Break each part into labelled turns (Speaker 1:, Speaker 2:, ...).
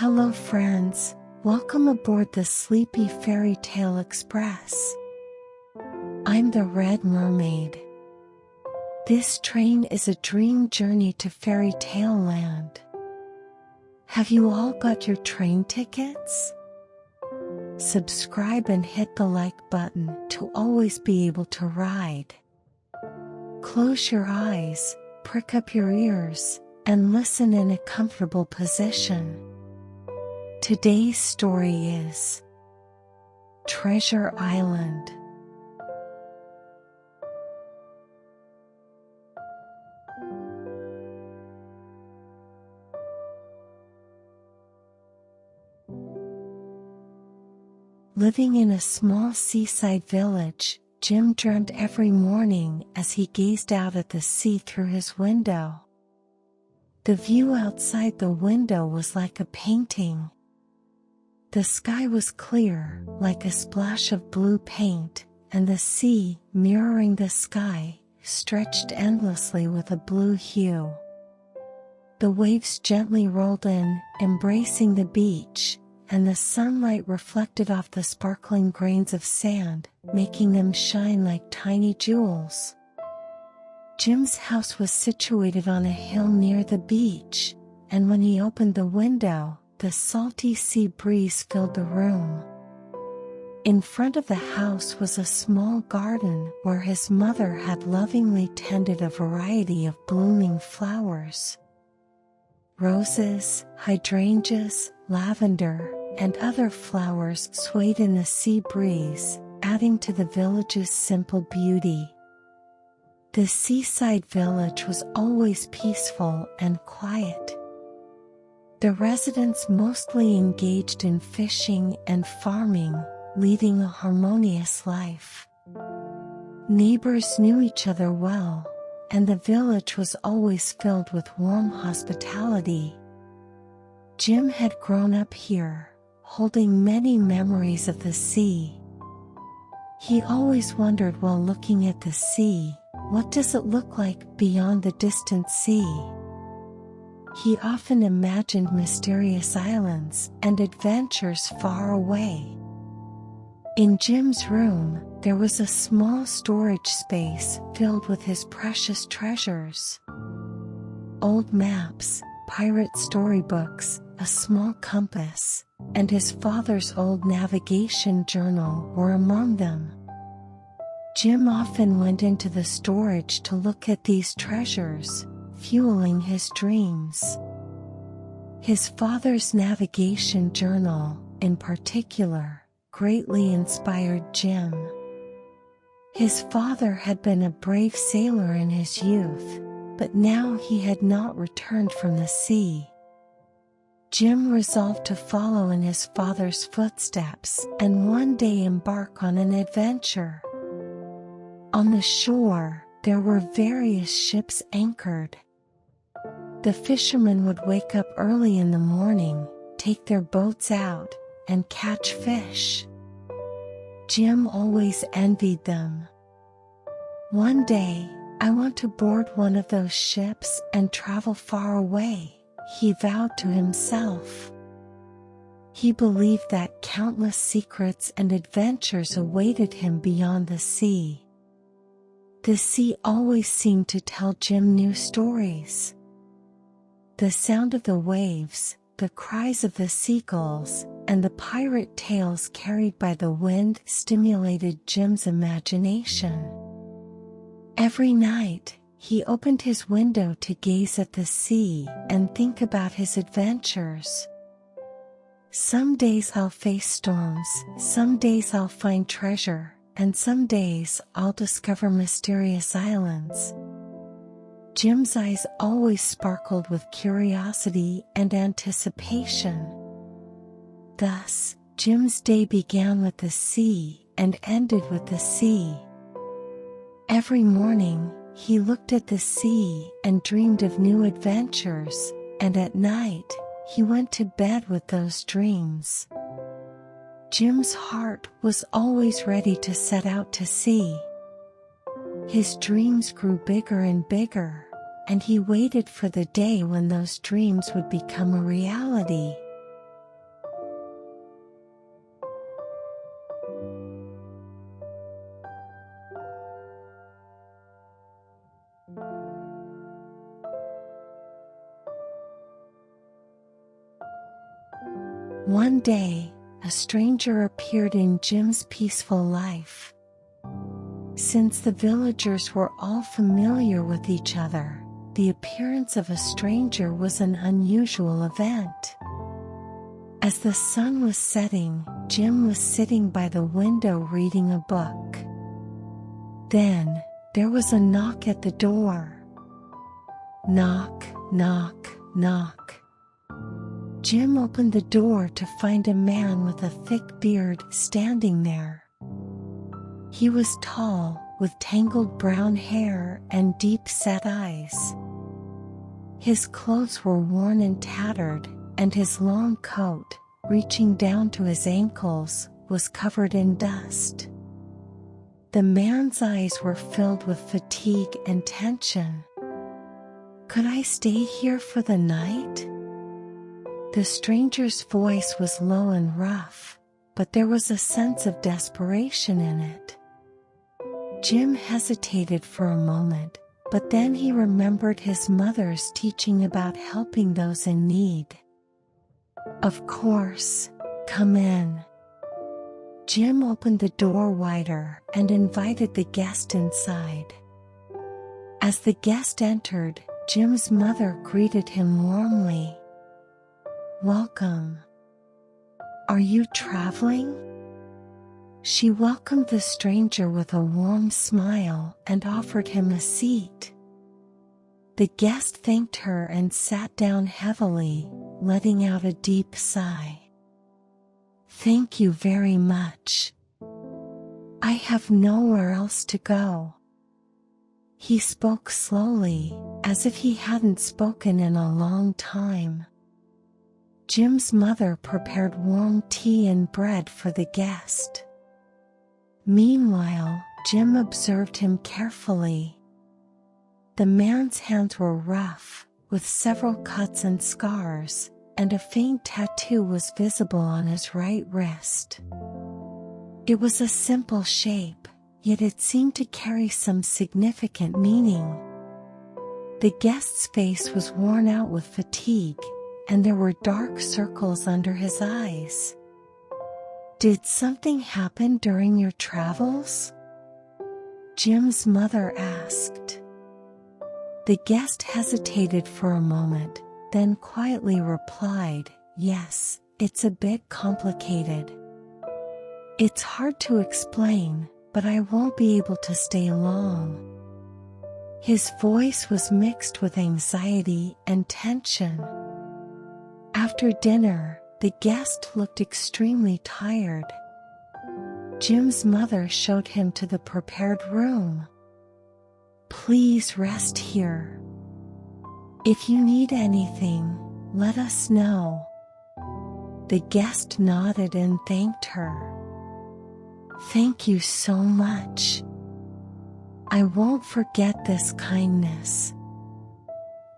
Speaker 1: Hello friends, welcome aboard the Sleepy Fairy Tale Express. I'm the Red Mermaid. This train is a dream journey to fairy tale land. Have you all got your train tickets? Subscribe and hit the like button to always be able to ride. Close your eyes, prick up your ears, and listen in a comfortable position. Today's story is Treasure Island. Living in a small seaside village, Jim dreamt every morning as he gazed out at the sea through his window. The view outside the window was like a painting. The sky was clear, like a splash of blue paint, and the sea, mirroring the sky, stretched endlessly with a blue hue. The waves gently rolled in, embracing the beach, and the sunlight reflected off the sparkling grains of sand, making them shine like tiny jewels. Jim's house was situated on a hill near the beach, and when he opened the window, the salty sea breeze filled the room. In front of the house was a small garden where his mother had lovingly tended a variety of blooming flowers. Roses, hydrangeas, lavender, and other flowers swayed in the sea breeze, adding to the village's simple beauty. The seaside village was always peaceful and quiet. The residents mostly engaged in fishing and farming, leading a harmonious life. Neighbors knew each other well, and the village was always filled with warm hospitality. Jim had grown up here, holding many memories of the sea. He always wondered while looking at the sea, what does it look like beyond the distant sea? He often imagined mysterious islands and adventures far away. In Jim's room, there was a small storage space filled with his precious treasures. Old maps, pirate storybooks, a small compass, and his father's old navigation journal were among them. Jim often went into the storage to look at these treasures, fueling his dreams. His father's navigation journal, in particular, greatly inspired Jim. His father had been a brave sailor in his youth, but now he had not returned from the sea. Jim resolved to follow in his father's footsteps and one day embark on an adventure. On the shore, there were various ships anchored. The fishermen would wake up early in the morning, take their boats out, and catch fish. Jim always envied them. One day, I want to board one of those ships and travel far away, he vowed to himself. He believed that countless secrets and adventures awaited him beyond the sea. The sea always seemed to tell Jim new stories. The sound of the waves, the cries of the seagulls, and the pirate tales carried by the wind stimulated Jim's imagination. Every night, he opened his window to gaze at the sea and think about his adventures. Some days I'll face storms, some days I'll find treasure, and some days I'll discover mysterious islands. Jim's eyes always sparkled with curiosity and anticipation. Thus, Jim's day began with the sea and ended with the sea. Every morning, he looked at the sea and dreamed of new adventures, and at night, he went to bed with those dreams. Jim's heart was always ready to set out to sea. His dreams grew bigger and bigger, and he waited for the day when those dreams would become a reality. One day, a stranger appeared in Jim's peaceful life. Since the villagers were all familiar with each other, the appearance of a stranger was an unusual event. As the sun was setting, Jim was sitting by the window reading a book. Then, there was a knock at the door. Knock, knock, knock. Jim opened the door to find a man with a thick beard standing there. He was tall, with tangled brown hair and deep-set eyes. His clothes were worn and tattered, and his long coat, reaching down to his ankles, was covered in dust. The man's eyes were filled with fatigue and tension. "Could I stay here for the night?" The stranger's voice was low and rough, but there was a sense of desperation in it. Jim hesitated for a moment, but then he remembered his mother's teaching about helping those in need. "Of course, come in." Jim opened the door wider and invited the guest inside. As the guest entered, Jim's mother greeted him warmly. "Welcome. Are you traveling?" She welcomed the stranger with a warm smile and offered him a seat. The guest thanked her and sat down heavily, letting out a deep sigh. "Thank you very much. I have nowhere else to go." He spoke slowly, as if he hadn't spoken in a long time. Jim's mother prepared warm tea and bread for the guest. Meanwhile, Jim observed him carefully. The man's hands were rough, with several cuts and scars, and a faint tattoo was visible on his right wrist. It was a simple shape, yet it seemed to carry some significant meaning. The guest's face was worn out with fatigue, and there were dark circles under his eyes. "Did something happen during your travels?" Jim's mother asked. The guest hesitated for a moment, then quietly replied, "Yes, it's a bit complicated. It's hard to explain, but I won't be able to stay long." His voice was mixed with anxiety and tension. After dinner, the guest looked extremely tired. Jim's mother showed him to the prepared room. "Please rest here. If you need anything, let us know." The guest nodded and thanked her. "Thank you so much. I won't forget this kindness."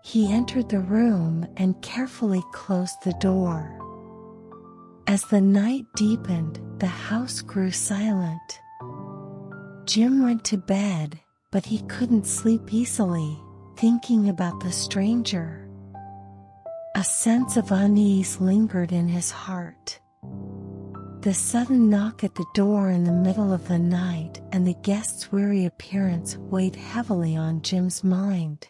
Speaker 1: He entered the room and carefully closed the door. As the night deepened, the house grew silent. Jim went to bed, but he couldn't sleep easily, thinking about the stranger. A sense of unease lingered in his heart. The sudden knock at the door in the middle of the night and the guest's weary appearance weighed heavily on Jim's mind.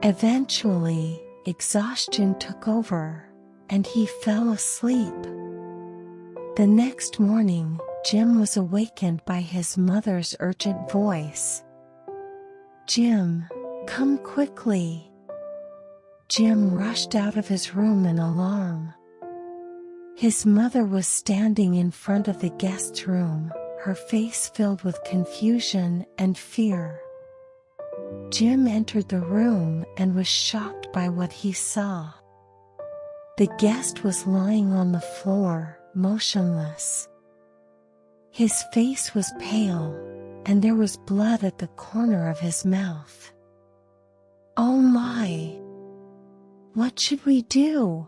Speaker 1: Eventually, exhaustion took over, and he fell asleep. The next morning, Jim was awakened by his mother's urgent voice. "Jim, come quickly." Jim rushed out of his room in alarm. His mother was standing in front of the guest's room, her face filled with confusion and fear. Jim entered the room and was shocked by what he saw. The guest was lying on the floor, motionless. His face was pale, and there was blood at the corner of his mouth. "Oh my! What should we do?"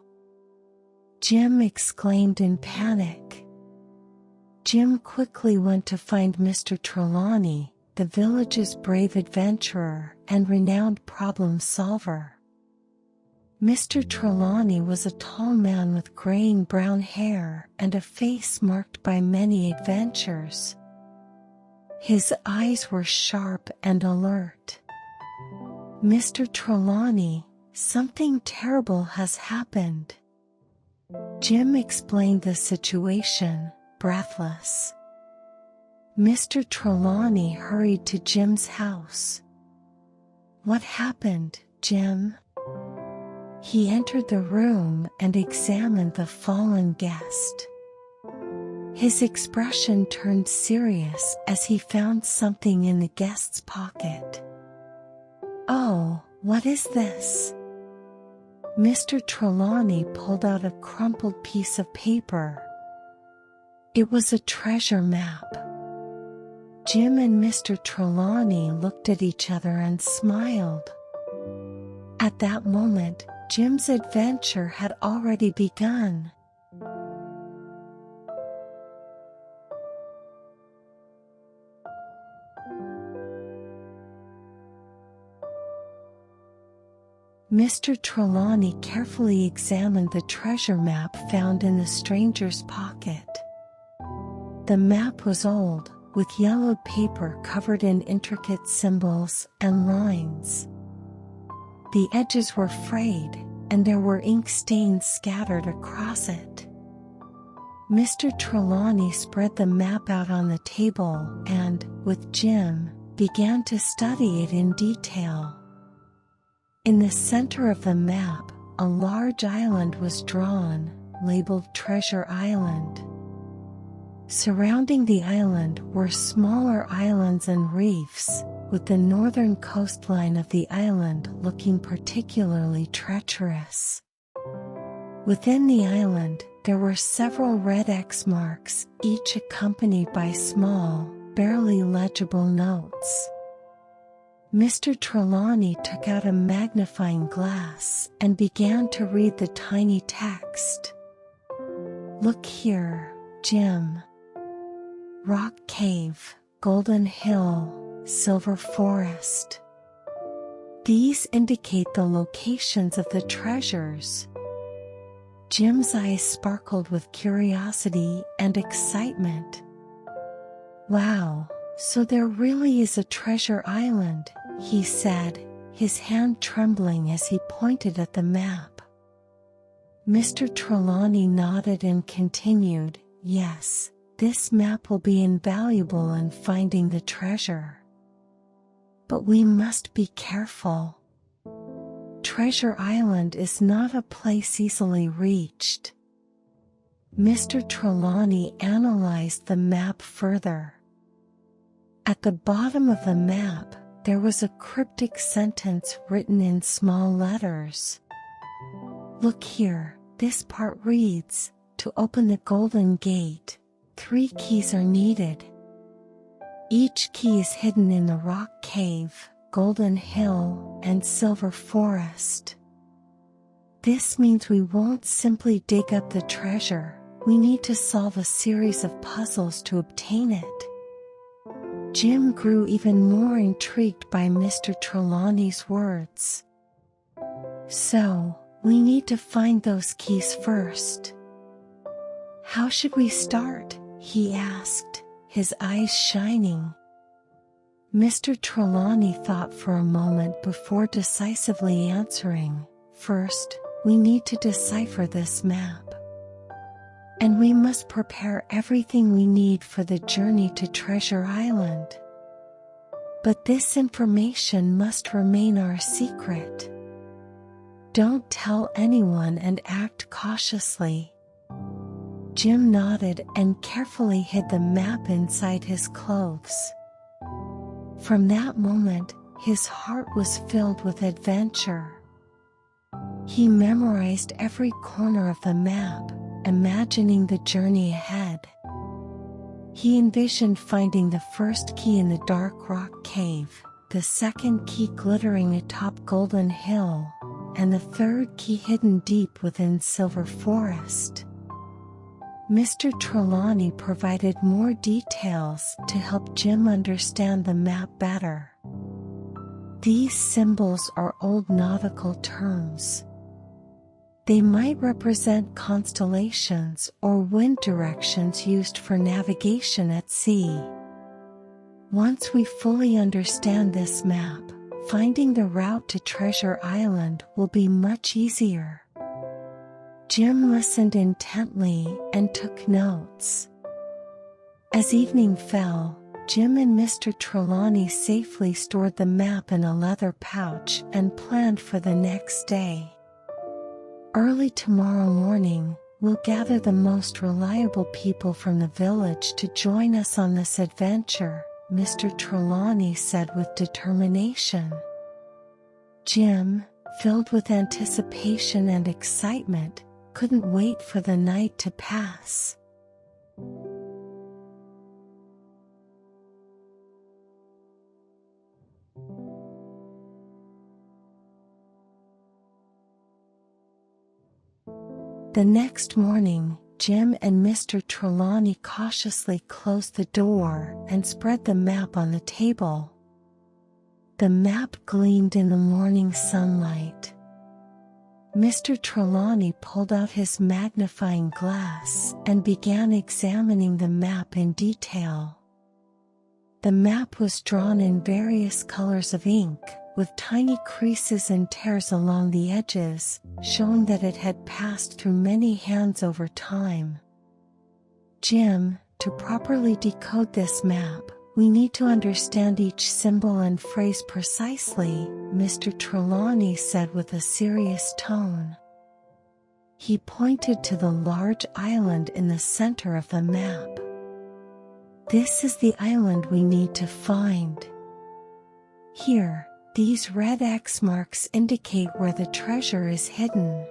Speaker 1: Jim exclaimed in panic. Jim quickly went to find Mr. Trelawney, the village's brave adventurer and renowned problem solver. Mr. Trelawney was a tall man with graying brown hair and a face marked by many adventures. His eyes were sharp and alert. "Mr. Trelawney, something terrible has happened." Jim explained the situation, breathless. Mr. Trelawney hurried to Jim's house. "What happened, Jim?" He entered the room and examined the fallen guest. His expression turned serious as he found something in the guest's pocket. "Oh, what is this?" Mr. Trelawney pulled out a crumpled piece of paper. It was a treasure map. Jim and Mr. Trelawney looked at each other and smiled. At that moment, Jim's adventure had already begun. Mr. Trelawney carefully examined the treasure map found in the stranger's pocket. The map was old, with yellowed paper covered in intricate symbols and lines. The edges were frayed, and there were ink stains scattered across it. Mr. Trelawney spread the map out on the table and, with Jim, began to study it in detail. In the center of the map, a large island was drawn, labeled Treasure Island. Surrounding the island were smaller islands and reefs, with the northern coastline of the island looking particularly treacherous. Within the island, there were several red X marks, each accompanied by small, barely legible notes. Mr. Trelawney took out a magnifying glass and began to read the tiny text. "Look here, Jim. Rock Cave, Golden Hill, Silver Forest. These indicate the locations of the treasures." Jim's eyes sparkled with curiosity and excitement. "Wow, so there really is a treasure island," he said, his hand trembling as he pointed at the map. Mr. Trelawney nodded and continued, "Yes, this map will be invaluable in finding the treasure. But we must be careful. Treasure Island is not a place easily reached." Mr. Trelawney analyzed the map further. At the bottom of the map, there was a cryptic sentence written in small letters. "Look here, this part reads, 'To open the Golden Gate, 3 keys are needed. Each key is hidden in the Rock Cave, Golden Hill, and Silver Forest.' This means we won't simply dig up the treasure, we need to solve a series of puzzles to obtain it." Jim grew even more intrigued by Mr. Trelawney's words. "So, we need to find those keys first. How should we start?" he asked, his eyes shining. Mr. Trelawney thought for a moment before decisively answering, "First, we need to decipher this map. And we must prepare everything we need for the journey to Treasure Island. But this information must remain our secret. Don't tell anyone and act cautiously." Jim nodded and carefully hid the map inside his clothes. From that moment, his heart was filled with adventure. He memorized every corner of the map, imagining the journey ahead. He envisioned finding the first key in the dark rock cave, the second key glittering atop Golden Hill, and the third key hidden deep within Silver Forest. Mr. Trelawney provided more details to help Jim understand the map better. These symbols are old nautical terms. They might represent constellations or wind directions used for navigation at sea. Once we fully understand this map, finding the route to Treasure Island will be much easier. Jim listened intently and took notes. As evening fell, Jim and Mr. Trelawney safely stored the map in a leather pouch and planned for the next day. Early tomorrow morning, we'll gather the most reliable people from the village to join us on this adventure, Mr. Trelawney said with determination. Jim, filled with anticipation and excitement, couldn't wait for the night to pass. The next morning, Jim and Mr. Trelawney cautiously closed the door and spread the map on the table. The map gleamed in the morning sunlight. Mr. Trelawney pulled out his magnifying glass and began examining the map in detail. The map was drawn in various colors of ink, with tiny creases and tears along the edges, showing that it had passed through many hands over time. Jim, to properly decode this map, we need to understand each symbol and phrase precisely, Mr. Trelawney said with a serious tone. He pointed to the large island in the center of the map. This is the island we need to find. Here, these red X marks indicate where the treasure is hidden.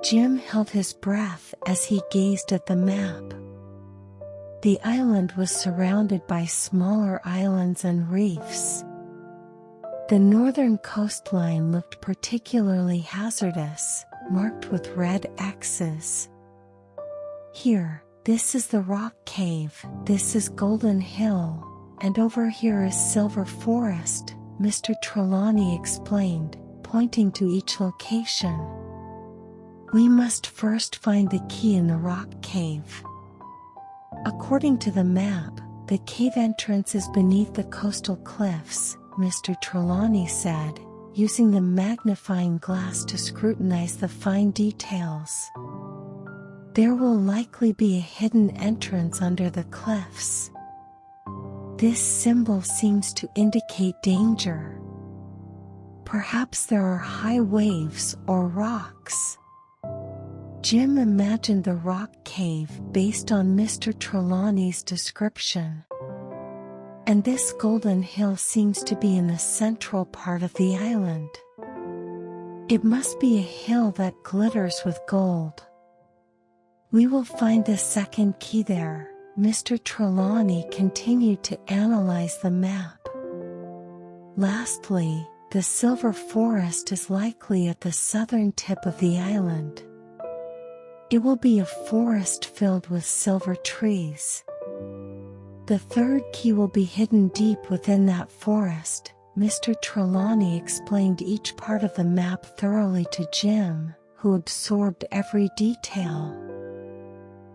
Speaker 1: Jim held his breath as he gazed at the map. The island was surrounded by smaller islands and reefs. The northern coastline looked particularly hazardous, marked with red X's. Here, this is the Rock Cave, this is Golden Hill, and over here is Silver Forest, Mr. Trelawney explained, pointing to each location. We must first find the key in the Rock Cave. According to the map, the cave entrance is beneath the coastal cliffs, Mr. Trelawney said, using the magnifying glass to scrutinize the fine details. There will likely be a hidden entrance under the cliffs. This symbol seems to indicate danger. Perhaps there are high waves or rocks. Jim imagined the rock cave based on Mr. Trelawney's description. And this Golden Hill seems to be in the central part of the island. It must be a hill that glitters with gold. We will find the second key there. Mr. Trelawney continued to analyze the map. Lastly, the Silver Forest is likely at the southern tip of the island. It will be a forest filled with silver trees. The third key will be hidden deep within that forest. Mr. Trelawney explained each part of the map thoroughly to Jim, who absorbed every detail.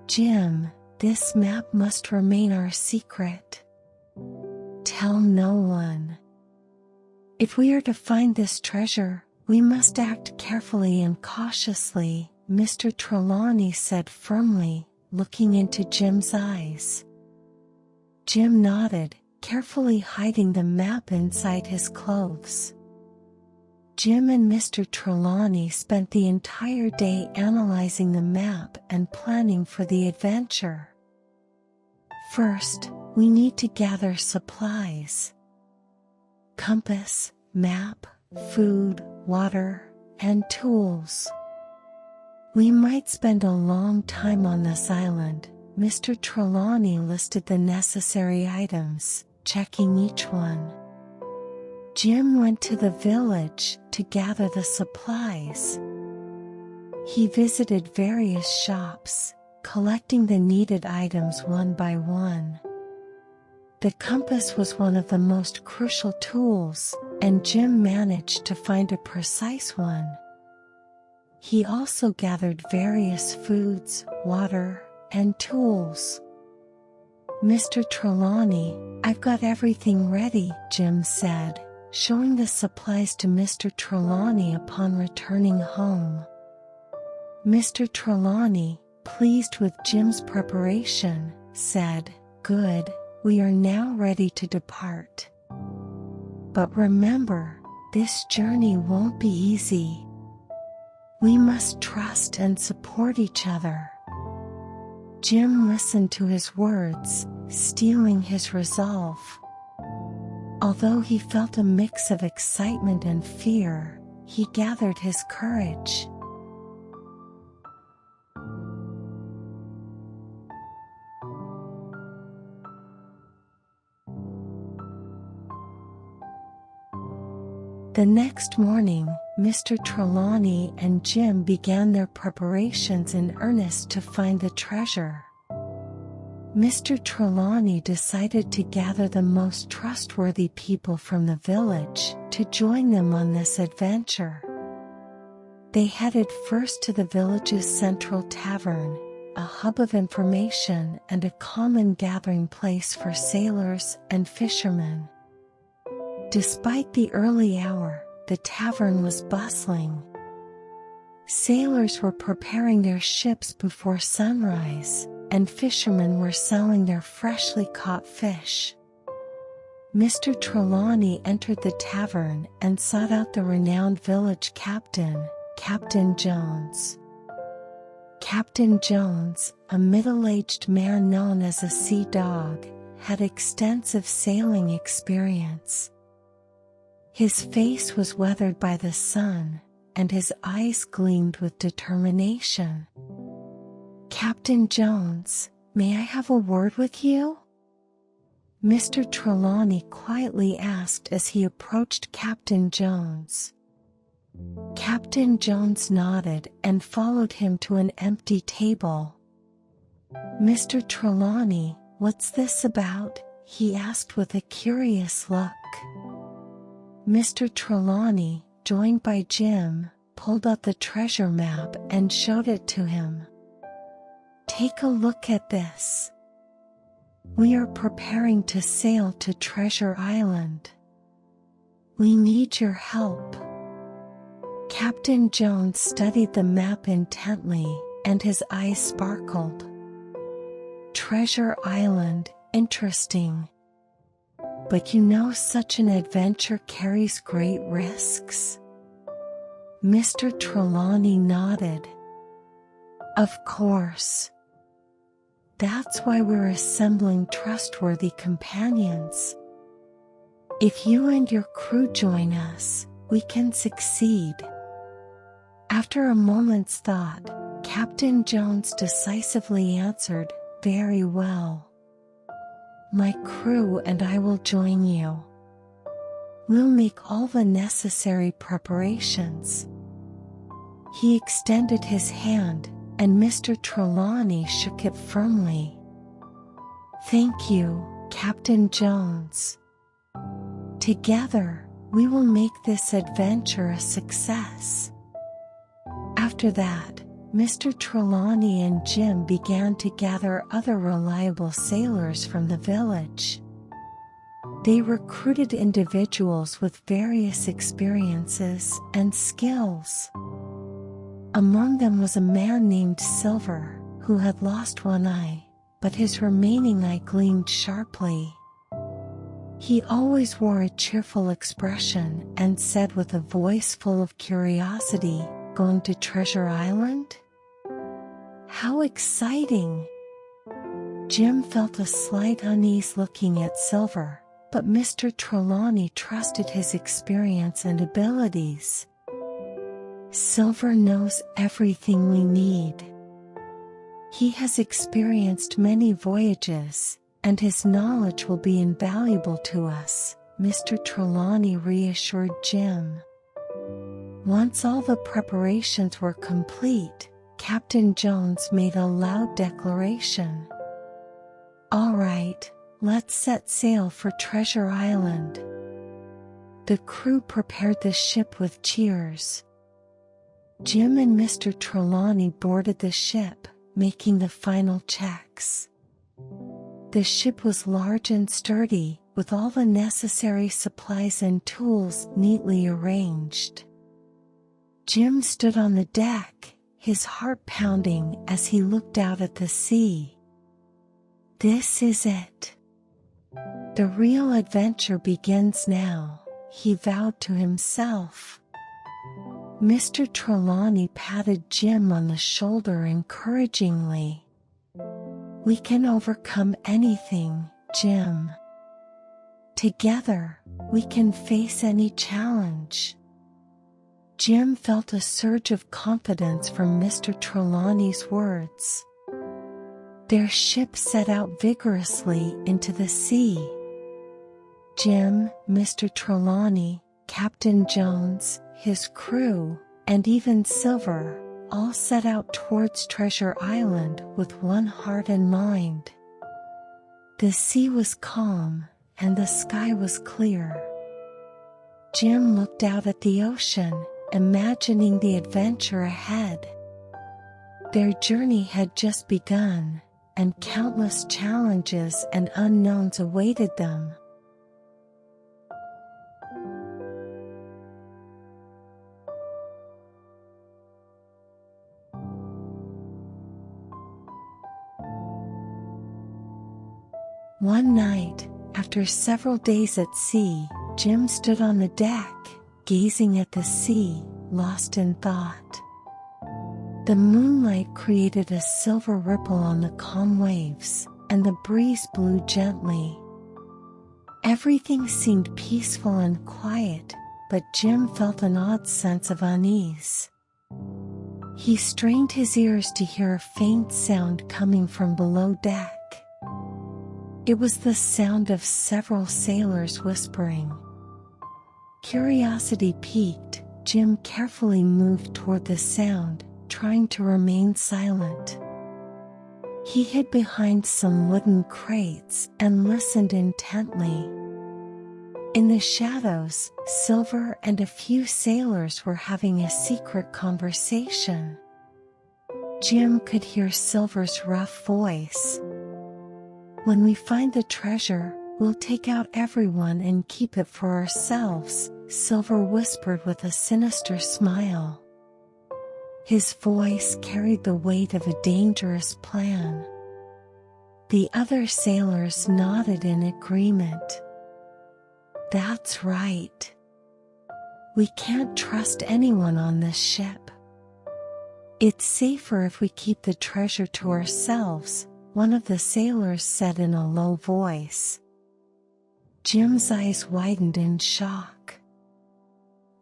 Speaker 1: Jim, this map must remain our secret. Tell no one. If we are to find this treasure, we must act carefully and cautiously, Mr. Trelawney said firmly, looking into Jim's eyes. Jim nodded, carefully hiding the map inside his clothes. Jim and Mr. Trelawney spent the entire day analyzing the map and planning for the adventure. First, we need to gather supplies. Compass, map, food, water, and tools. We might spend a long time on this island. Mr. Trelawney listed the necessary items, checking each one. Jim went to the village to gather the supplies. He visited various shops, collecting the needed items one by one. The compass was one of the most crucial tools, and Jim managed to find a precise one. He also gathered various foods, water, and tools. "Mr. Trelawney, I've got everything ready," Jim said, showing the supplies to Mr. Trelawney upon returning home. Mr. Trelawney, pleased with Jim's preparation, said, "Good, we are now ready to depart. But remember, this journey won't be easy. We must trust and support each other." Jim listened to his words, steeling his resolve. Although he felt a mix of excitement and fear, he gathered his courage. The next morning, Mr. Trelawney and Jim began their preparations in earnest to find the treasure. Mr. Trelawney decided to gather the most trustworthy people from the village to join them on this adventure. They headed first to the village's central tavern, a hub of information and a common gathering place for sailors and fishermen. Despite the early hour, the tavern was bustling. Sailors were preparing their ships before sunrise, and fishermen were selling their freshly caught fish. Mr. Trelawney entered the tavern and sought out the renowned village captain, Captain Jones. Captain Jones, a middle-aged man known as a sea dog, had extensive sailing experience. His face was weathered by the sun, and his eyes gleamed with determination. "Captain Jones, may I have a word with you?" Mr. Trelawney quietly asked as he approached Captain Jones. Captain Jones nodded and followed him to an empty table. "Mr. Trelawney, what's this about?" he asked with a curious look. Mr. Trelawney, joined by Jim, pulled out the treasure map and showed it to him. "Take a look at this. We are preparing to sail to Treasure Island. We need your help." Captain Jones studied the map intently, and his eyes sparkled. "Treasure Island, interesting. But you know such an adventure carries great risks?" Mr. Trelawney nodded. "Of course. That's why we're assembling trustworthy companions. If you and your crew join us, we can succeed." After a moment's thought, Captain Jones decisively answered, "Very well. My crew and I will join you. We'll make all the necessary preparations." He extended his hand, and Mr. Trelawney shook it firmly. "Thank you, Captain Jones. Together, we will make this adventure a success." After that, Mr. Trelawney and Jim began to gather other reliable sailors from the village. They recruited individuals with various experiences and skills. Among them was a man named Silver, who had lost one eye, but his remaining eye gleamed sharply. He always wore a cheerful expression and said with a voice full of curiosity, "Going to Treasure Island? How exciting!" Jim felt a slight unease looking at Silver, but Mr. Trelawney trusted his experience and abilities. "Silver knows everything we need. He has experienced many voyages, and his knowledge will be invaluable to us," Mr. Trelawney reassured Jim. Once all the preparations were complete, Captain Jones made a loud declaration. "All right, let's set sail for Treasure Island." The crew prepared the ship with cheers. Jim and Mr. Trelawney boarded the ship, making the final checks. The ship was large and sturdy, with all the necessary supplies and tools neatly arranged. Jim stood on the deck, his heart pounding as he looked out at the sea. This is it. The real adventure begins now, he vowed to himself. Mr. Trelawney patted Jim on the shoulder encouragingly. We can overcome anything, Jim. Together, we can face any challenge. Jim felt a surge of confidence from Mr. Trelawney's words. Their ship set out vigorously into the sea. Jim, Mr. Trelawney, Captain Jones, his crew, and even Silver, all set out towards Treasure Island with one heart and mind. The sea was calm, and the sky was clear. Jim looked out at the ocean, imagining the adventure ahead. Their journey had just begun, and countless challenges and unknowns awaited them. One night, after several days at sea, Jim stood on the deck, gazing at the sea, lost in thought. The moonlight created a silver ripple on the calm waves, and the breeze blew gently. Everything seemed peaceful and quiet, but Jim felt an odd sense of unease. He strained his ears to hear a faint sound coming from below deck. It was the sound of several sailors whispering. Curiosity piqued, Jim carefully moved toward the sound, trying to remain silent. He hid behind some wooden crates and listened intently. In the shadows, Silver and a few sailors were having a secret conversation. Jim could hear Silver's rough voice. When we find the treasure, we'll take out everyone and keep it for ourselves, Silver whispered with a sinister smile. His voice carried the weight of a dangerous plan. The other sailors nodded in agreement. That's right. We can't trust anyone on this ship. It's safer if we keep the treasure to ourselves, one of the sailors said in a low voice. Jim's eyes widened in shock.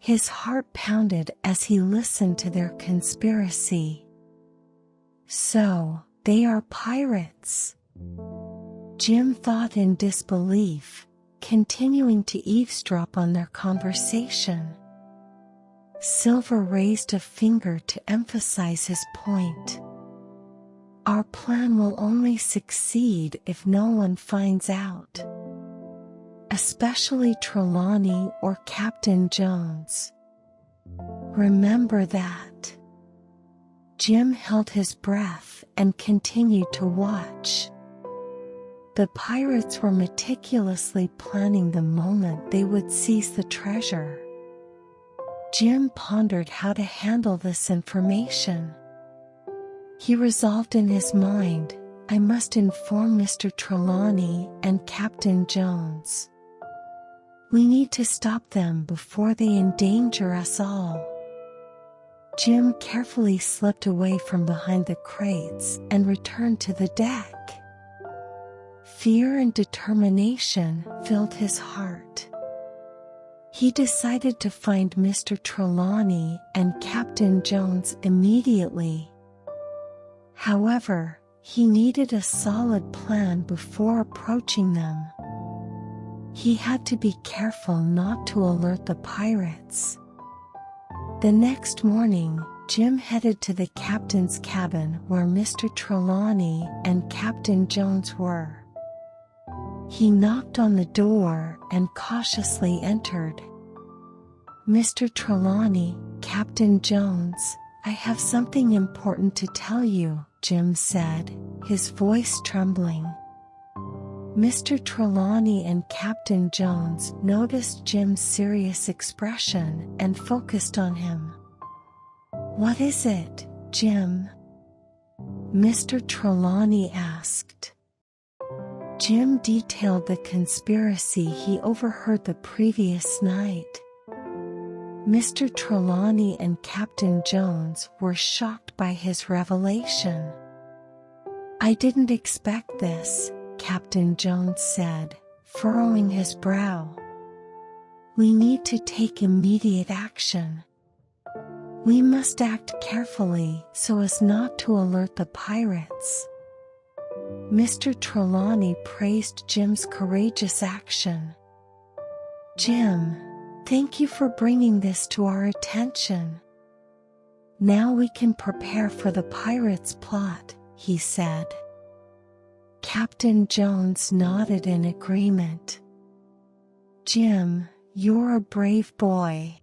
Speaker 1: His heart pounded as he listened to their conspiracy. So, they are pirates? Jim thought in disbelief, continuing to eavesdrop on their conversation. Silver raised a finger to emphasize his point. Our plan will only succeed if no one finds out. Especially Trelawney or Captain Jones. Remember that. Jim held his breath and continued to watch. The pirates were meticulously planning the moment they would seize the treasure. Jim pondered how to handle this information. He resolved in his mind, I must inform Mr. Trelawney and Captain Jones. We need to stop them before they endanger us all. Jim carefully slipped away from behind the crates and returned to the deck. Fear and determination filled his heart. He decided to find Mr. Trelawney and Captain Jones immediately. However, he needed a solid plan before approaching them. He had to be careful not to alert the pirates. The next morning, Jim headed to the captain's cabin where Mr. Trelawney and Captain Jones were. He knocked on the door and cautiously entered. Mr. Trelawney, Captain Jones, I have something important to tell you, Jim said, his voice trembling. Mr. Trelawney and Captain Jones noticed Jim's serious expression and focused on him. "What is it, Jim?" Mr. Trelawney asked. Jim detailed the conspiracy he overheard the previous night. Mr. Trelawney and Captain Jones were shocked by his revelation. "I didn't expect this," Captain Jones said, furrowing his brow. "We need to take immediate action. We must act carefully so as not to alert the pirates." Mr. Trelawney praised Jim's courageous action. "Jim, thank you for bringing this to our attention. Now we can prepare for the pirates' plot," he said. Captain Jones nodded in agreement. "Jim, you're a brave boy.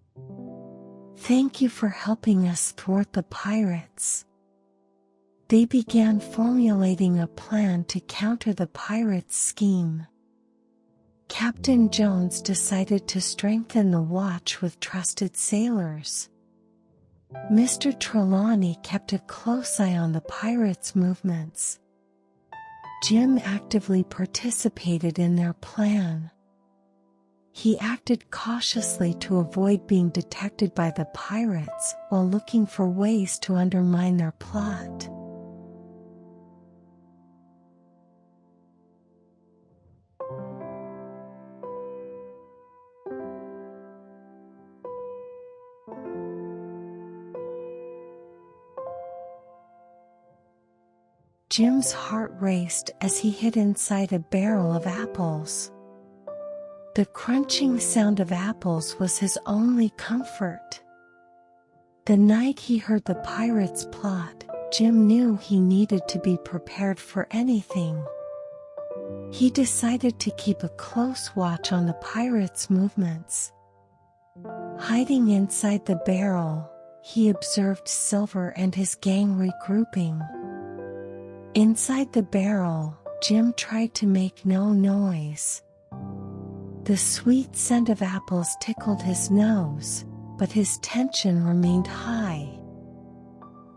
Speaker 1: Thank you for helping us thwart the pirates." They began formulating a plan to counter the pirates' scheme. Captain Jones decided to strengthen the watch with trusted sailors. Mr. Trelawney kept a close eye on the pirates' movements. Jim actively participated in their plan. He acted cautiously to avoid being detected by the pirates while looking for ways to undermine their plot. Jim's heart raced as he hid inside a barrel of apples. The crunching sound of apples was his only comfort. The night he heard the pirates' plot, Jim knew he needed to be prepared for anything. He decided to keep a close watch on the pirates' movements. Hiding inside the barrel, he observed Silver and his gang regrouping. Inside the barrel, Jim tried to make no noise. The sweet scent of apples tickled his nose, but his tension remained high.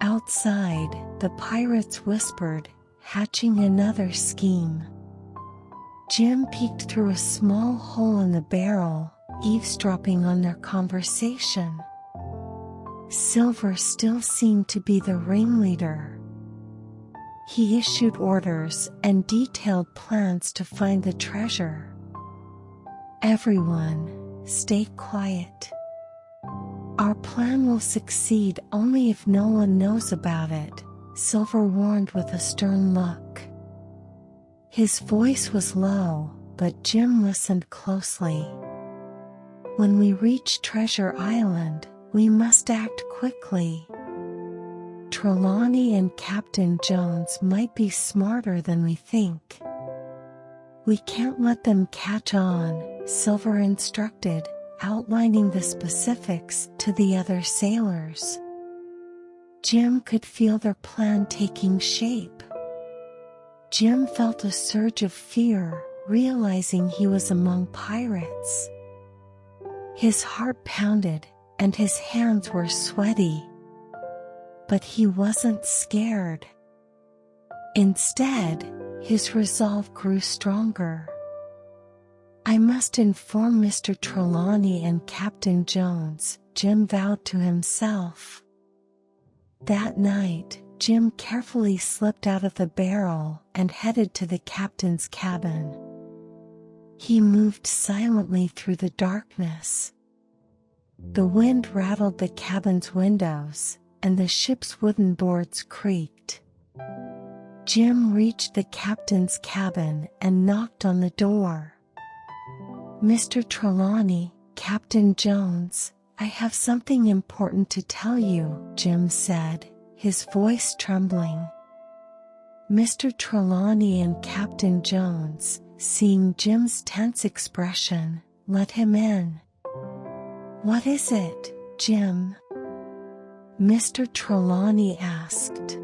Speaker 1: Outside, the pirates whispered, hatching another scheme. Jim peeked through a small hole in the barrel, eavesdropping on their conversation. Silver still seemed to be the ringleader. He issued orders and detailed plans to find the treasure. "Everyone, stay quiet. Our plan will succeed only if no one knows about it," Silver warned with a stern look. His voice was low, but Jim listened closely. "When we reach Treasure Island, we must act quickly. Trelawney and Captain Jones might be smarter than we think. We can't let them catch on," Silver instructed, outlining the specifics to the other sailors. Jim could feel their plan taking shape. Jim felt a surge of fear, realizing he was among pirates. His heart pounded, and his hands were sweaty. But he wasn't scared. Instead, his resolve grew stronger. "I must inform Mr. Trelawney and Captain Jones," Jim vowed to himself. That night, Jim carefully slipped out of the barrel and headed to the captain's cabin. He moved silently through the darkness. The wind rattled the cabin's windows, and the ship's wooden boards creaked. Jim reached the captain's cabin and knocked on the door. "Mr. Trelawney, Captain Jones, I have something important to tell you," Jim said, his voice trembling. Mr. Trelawney and Captain Jones, seeing Jim's tense expression, let him in. "What is it, Jim?" Mr. Trelawney asked.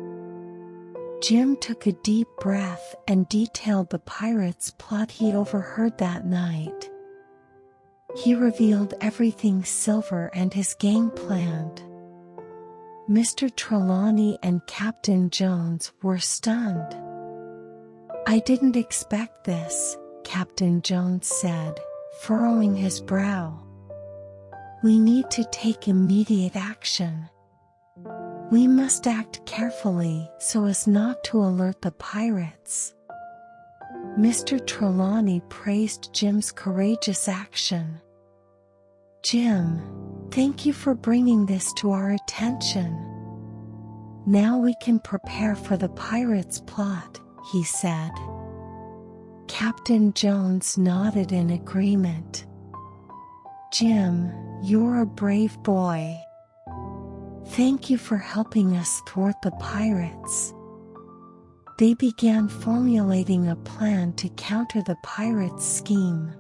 Speaker 1: Jim took a deep breath and detailed the pirates' plot he overheard that night. He revealed everything Silver and his gang planned. Mr. Trelawney and Captain Jones were stunned. "I didn't expect this," Captain Jones said, furrowing his brow. "We need to take immediate action. We must act carefully so as not to alert the pirates." Mr. Trelawney praised Jim's courageous action. "Jim, thank you for bringing this to our attention. Now we can prepare for the pirates' plot," he said. Captain Jones nodded in agreement. "Jim, you're a brave boy. Thank you for helping us thwart the pirates." They began formulating a plan to counter the pirates' scheme.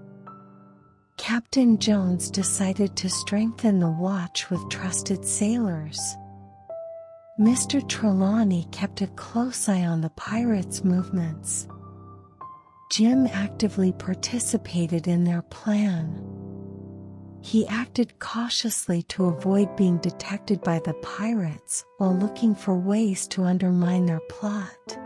Speaker 1: Captain Jones decided to strengthen the watch with trusted sailors. Mr. Trelawney kept a close eye on the pirates' movements. Jim actively participated in their plan. He acted cautiously to avoid being detected by the pirates while looking for ways to undermine their plot.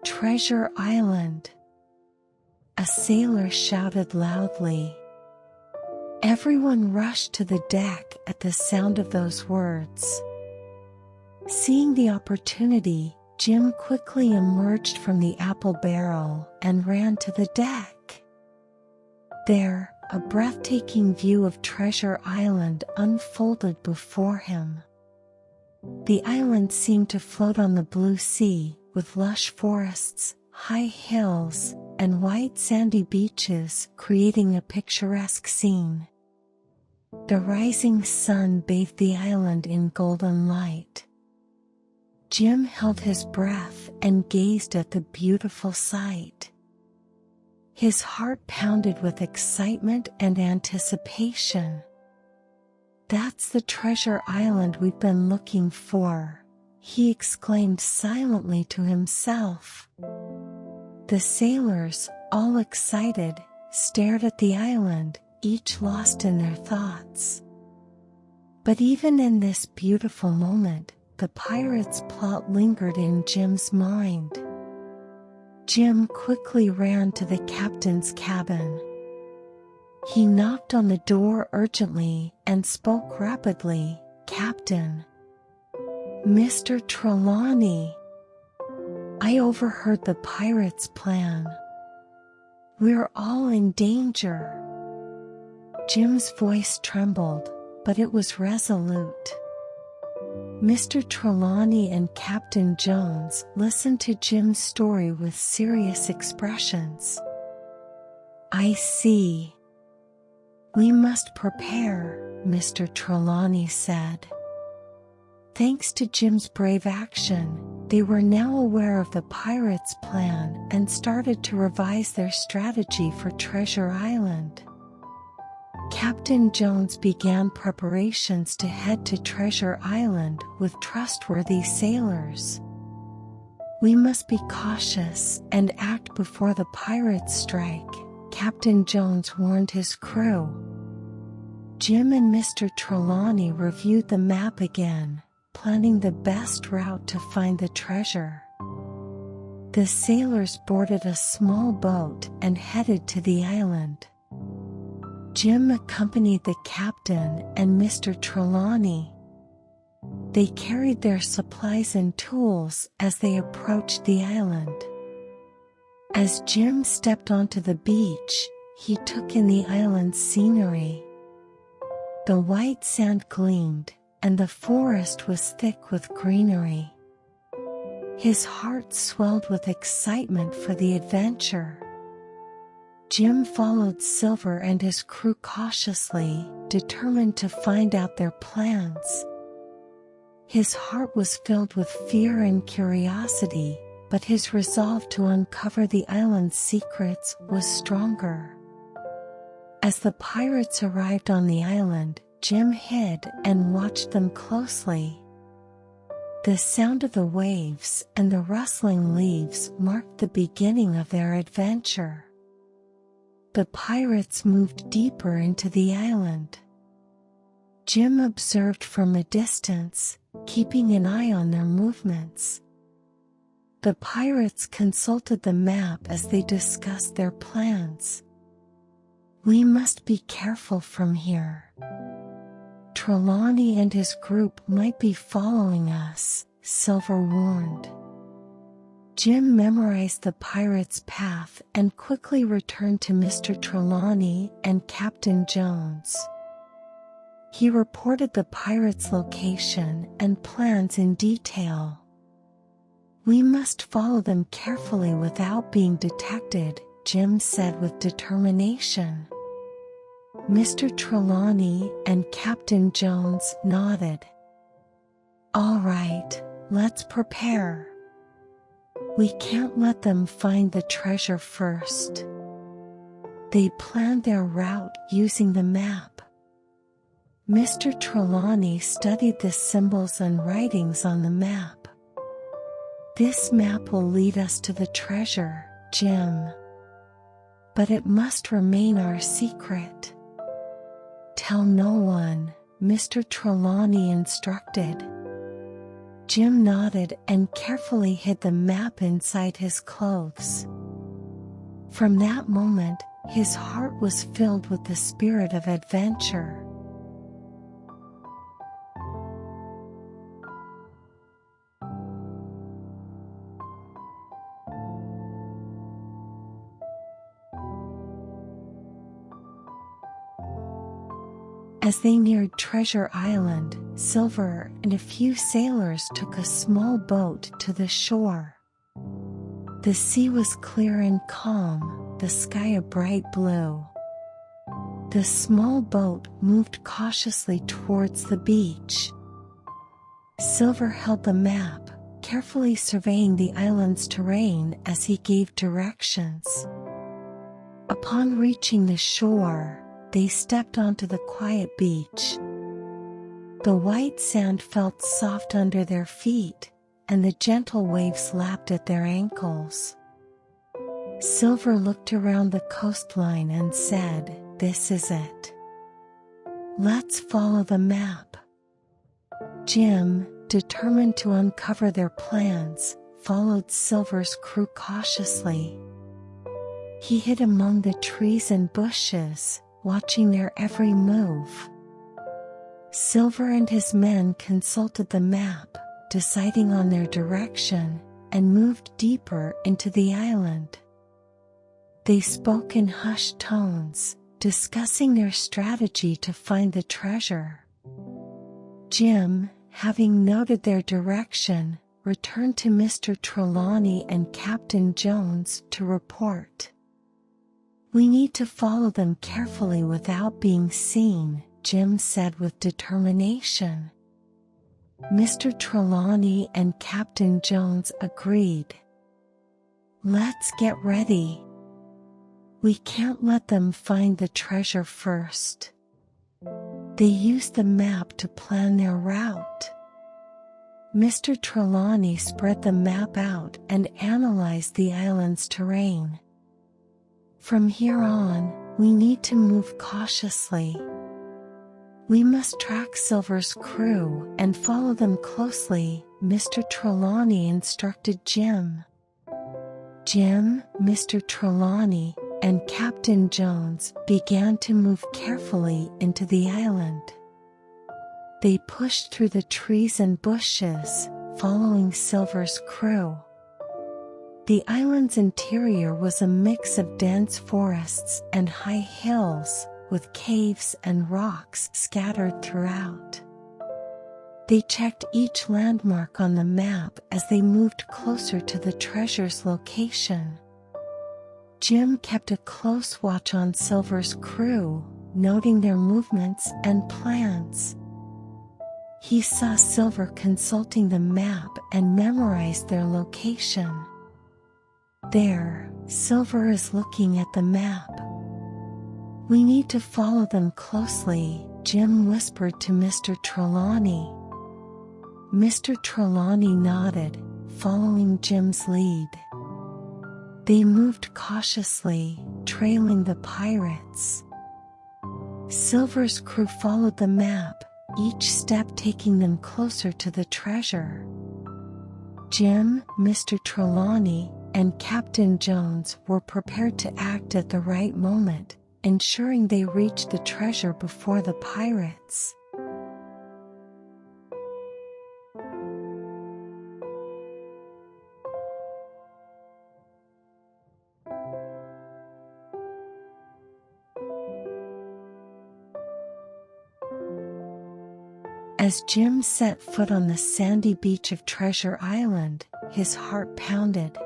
Speaker 1: Treasure Island. A sailor shouted loudly. Everyone rushed to the deck at the sound of those words. Seeing the opportunity, Jim quickly emerged from the apple barrel and ran to the deck. There, a breathtaking view of Treasure Island unfolded before him. The island seemed to float on the blue sea, with lush forests, high hills, and white sandy beaches creating a picturesque scene. The rising sun bathed the island in golden light. Jim held his breath and gazed at the beautiful sight. His heart pounded with excitement and anticipation. "That's the treasure island we've been looking for," he exclaimed silently to himself. The sailors, all excited, stared at the island, each lost in their thoughts. But even in this beautiful moment, the pirates' plot lingered in Jim's mind. Jim quickly ran to the captain's cabin. He knocked on the door urgently and spoke rapidly. "Captain, Mr. Trelawney, I overheard the pirates' plan. We're all in danger." Jim's voice trembled, but it was resolute. Mr. Trelawney and Captain Jones listened to Jim's story with serious expressions. "I see. We must prepare," Mr. Trelawney said. Thanks to Jim's brave action, they were now aware of the pirates' plan and started to revise their strategy for Treasure Island. Captain Jones began preparations to head to Treasure Island with trustworthy sailors. "We must be cautious and act before the pirates strike," Captain Jones warned his crew. Jim and Mr. Trelawney reviewed the map again, planning the best route to find the treasure. The sailors boarded a small boat and headed to the island. Jim accompanied the captain and Mr. Trelawney. They carried their supplies and tools as they approached the island. As Jim stepped onto the beach, he took in the island's scenery. The white sand gleamed, and the forest was thick with greenery. His heart swelled with excitement for the adventure. Jim followed Silver and his crew cautiously, determined to find out their plans. His heart was filled with fear and curiosity, but his resolve to uncover the island's secrets was stronger. As the pirates arrived on the island, Jim hid and watched them closely. The sound of the waves and the rustling leaves marked the beginning of their adventure. The pirates moved deeper into the island. Jim observed from a distance, keeping an eye on their movements. The pirates consulted the map as they discussed their plans. "We must be careful from here. Trelawney and his group might be following us," Silver warned. Jim memorized the pirates' path and quickly returned to Mr. Trelawney and Captain Jones. He reported the pirates' location and plans in detail. "We must follow them carefully without being detected," Jim said with determination. Mr. Trelawney and Captain Jones nodded. "All right, let's prepare. We can't let them find the treasure first." They planned their route using the map. Mr. Trelawney studied the symbols and writings on the map. "This map will lead us to the treasure, Jim. But it must remain our secret." "Tell no one," Mr. Trelawney instructed. Jim nodded and carefully hid the map inside his clothes. From that moment, his heart was filled with the spirit of adventure. As they neared Treasure Island, Silver and a few sailors took a small boat to the shore. The sea was clear and calm, the sky a bright blue. The small boat moved cautiously towards the beach. Silver held the map, carefully surveying the island's terrain as he gave directions. Upon reaching the shore, they stepped onto the quiet beach. The white sand felt soft under their feet, and the gentle waves lapped at their ankles. Silver looked around the coastline and said, "This is it. Let's follow the map." Jim, determined to uncover their plans, followed Silver's crew cautiously. He hid among the trees and bushes, watching their every move. Silver and his men consulted the map, deciding on their direction, and moved deeper into the island. They spoke in hushed tones, discussing their strategy to find the treasure. Jim, having noted their direction, returned to Mr. Trelawney and Captain Jones to report. "We need to follow them carefully without being seen," Jim said with determination. Mr. Trelawney and Captain Jones agreed. "Let's get ready. We can't let them find the treasure first." They used the map to plan their route. Mr. Trelawney spread the map out and analyzed the island's terrain. "From here on, we need to move cautiously. We must track Silver's crew and follow them closely," Mr. Trelawney instructed Jim. Jim, Mr. Trelawney, and Captain Jones began to move carefully into the island. They pushed through the trees and bushes, following Silver's crew. The island's interior was a mix of dense forests and high hills, with caves and rocks scattered throughout. They checked each landmark on the map as they moved closer to the treasure's location. Jim kept a close watch on Silver's crew, noting their movements and plans. He saw Silver consulting the map and memorized their location. There, Silver is looking at the map. "We need to follow them closely," Jim whispered to Mr. Trelawney. Mr. Trelawney nodded, following Jim's lead. They moved cautiously, trailing the pirates. Silver's crew followed the map, each step taking them closer to the treasure. Jim, Mr. Trelawney, and Captain Jones were prepared to act at the right moment, ensuring they reached the treasure before the pirates. As Jim set foot on the sandy beach of Treasure Island, his heart pounded.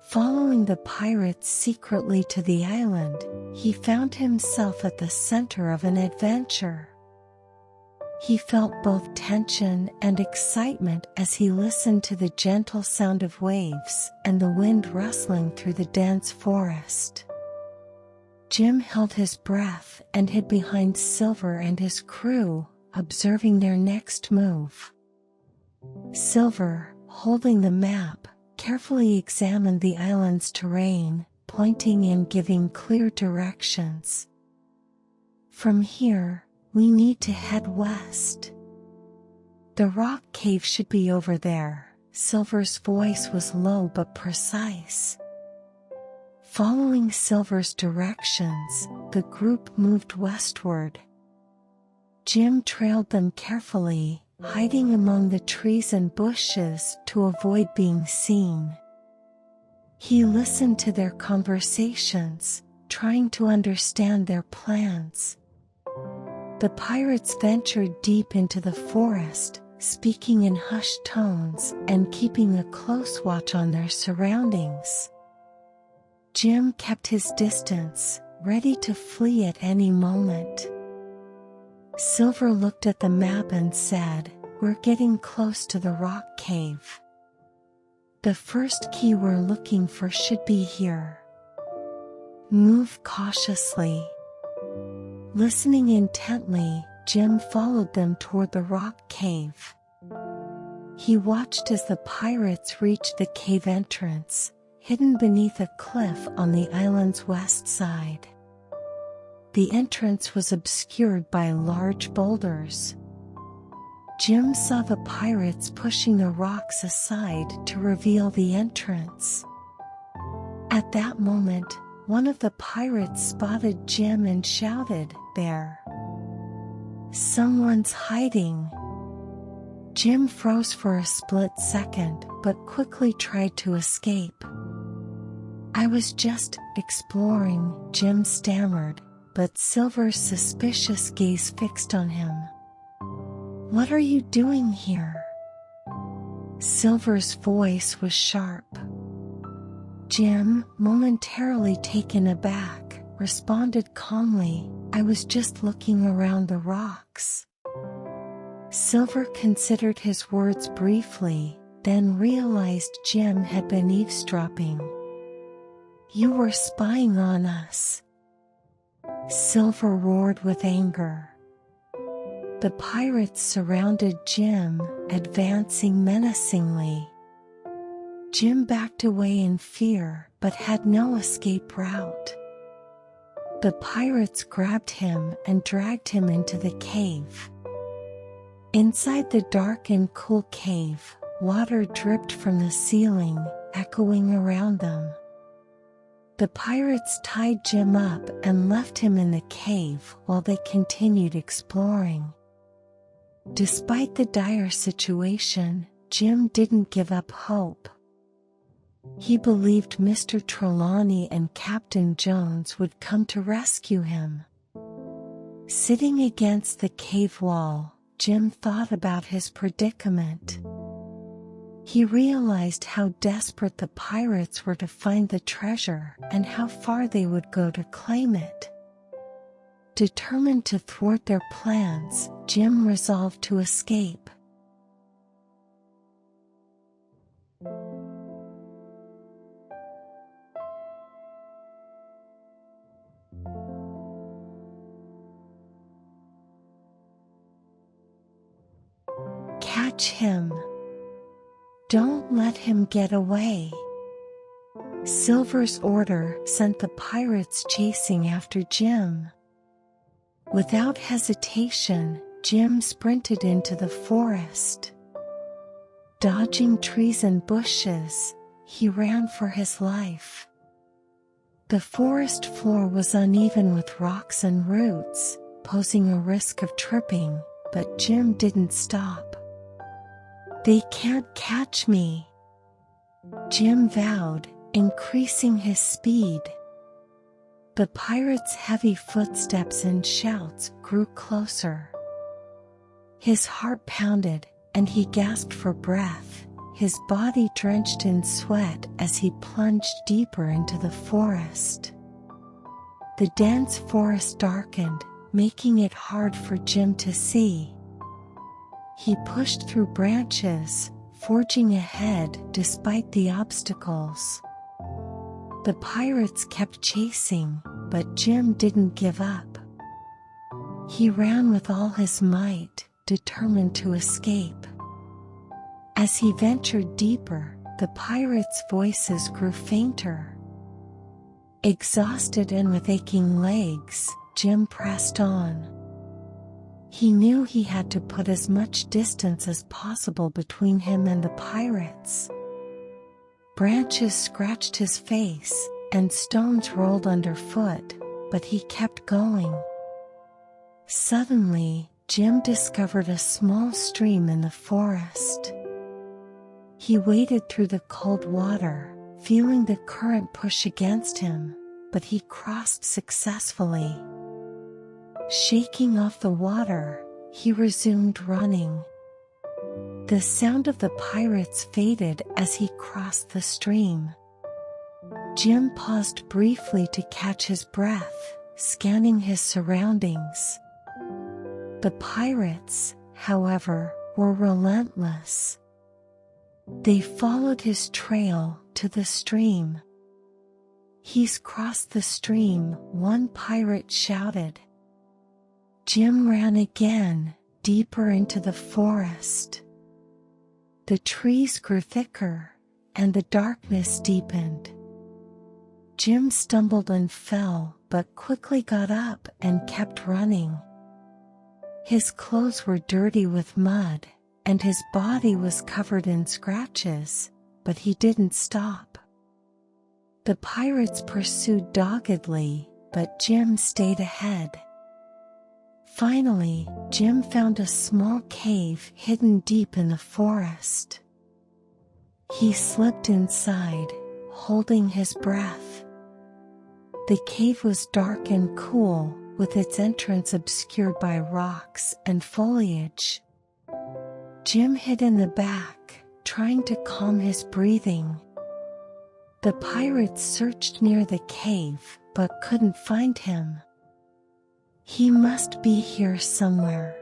Speaker 1: Following the pirates secretly to the island, he found himself at the center of an adventure. He felt both tension and excitement as he listened to the gentle sound of waves and the wind rustling through the dense forest. Jim held his breath and hid behind Silver and his crew, observing their next move. Silver, holding the map, carefully examined the island's terrain, pointing and giving clear directions. "From here, we need to head west. The rock cave should be over there." Silver's voice was low but precise. Following Silver's directions, the group moved westward. Jim trailed them carefully, hiding among the trees and bushes to avoid being seen. He listened to their conversations, trying to understand their plans. The pirates ventured deep into the forest, speaking in hushed tones and keeping a close watch on their surroundings. Jim kept his distance, ready to flee at any moment. Silver looked at the map and said, "We're getting close to the rock cave. The first key we're looking for should be here. Move cautiously." Listening intently, Jim followed them toward the rock cave. He watched as the pirates reached the cave entrance, hidden beneath a cliff on the island's west side. The entrance was obscured by large boulders. Jim saw the pirates pushing the rocks aside to reveal the entrance. At that moment, one of the pirates spotted Jim and shouted, "There! Someone's hiding!" Jim froze for a split second but quickly tried to escape. "I was just exploring," Jim stammered, but Silver's suspicious gaze fixed on him. "What are you doing here?" Silver's voice was sharp. Jim, momentarily taken aback, responded calmly, "I was just looking around the rocks." Silver considered his words briefly, then realized Jim had been eavesdropping. "You were spying on us!" Silver roared with anger. The pirates surrounded Jim, advancing menacingly. Jim backed away in fear, but had no escape route. The pirates grabbed him and dragged him into the cave. Inside the dark and cool cave, water dripped from the ceiling, echoing around them. The pirates tied Jim up and left him in the cave while they continued exploring. Despite the dire situation, Jim didn't give up hope. He believed Mr. Trelawney and Captain Jones would come to rescue him. Sitting against the cave wall, Jim thought about his predicament. He realized how desperate the pirates were to find the treasure and how far they would go to claim it. Determined to thwart their plans, Jim resolved to escape. Catch him. Don't let him get away. Silver's order sent the pirates chasing after Jim. Without hesitation, Jim sprinted into the forest. Dodging trees and bushes, he ran for his life. The forest floor was uneven with rocks and roots, posing a risk of tripping, but Jim didn't stop. "They can't catch me," Jim vowed, increasing his speed. The pirates' heavy footsteps and shouts grew closer. His heart pounded, and he gasped for breath, his body drenched in sweat as he plunged deeper into the forest. The dense forest darkened, making it hard for Jim to see. He pushed through branches, forging ahead despite the obstacles. The pirates kept chasing, but Jim didn't give up. He ran with all his might, determined to escape. As he ventured deeper, the pirates' voices grew fainter. Exhausted and with aching legs, Jim pressed on. He knew he had to put as much distance as possible between him and the pirates. Branches scratched his face, and stones rolled underfoot, but he kept going. Suddenly, Jim discovered a small stream in the forest. He waded through the cold water, feeling the current push against him, but he crossed successfully. Shaking off the water, he resumed running. The sound of the pirates faded as he crossed the stream. Jim paused briefly to catch his breath, scanning his surroundings. The pirates, however, were relentless. They followed his trail to the stream. "He's crossed the stream," one pirate shouted. Jim ran again, deeper into the forest. The trees grew thicker, and the darkness deepened. Jim stumbled and fell, but quickly got up and kept running. His clothes were dirty with mud, and his body was covered in scratches, but he didn't stop. The pirates pursued doggedly, but Jim stayed ahead. Finally, Jim found a small cave hidden deep in the forest. He slipped inside, holding his breath. The cave was dark and cool, with its entrance obscured by rocks and foliage. Jim hid in the back, trying to calm his breathing. The pirates searched near the cave, but couldn't find him. "He must be here somewhere."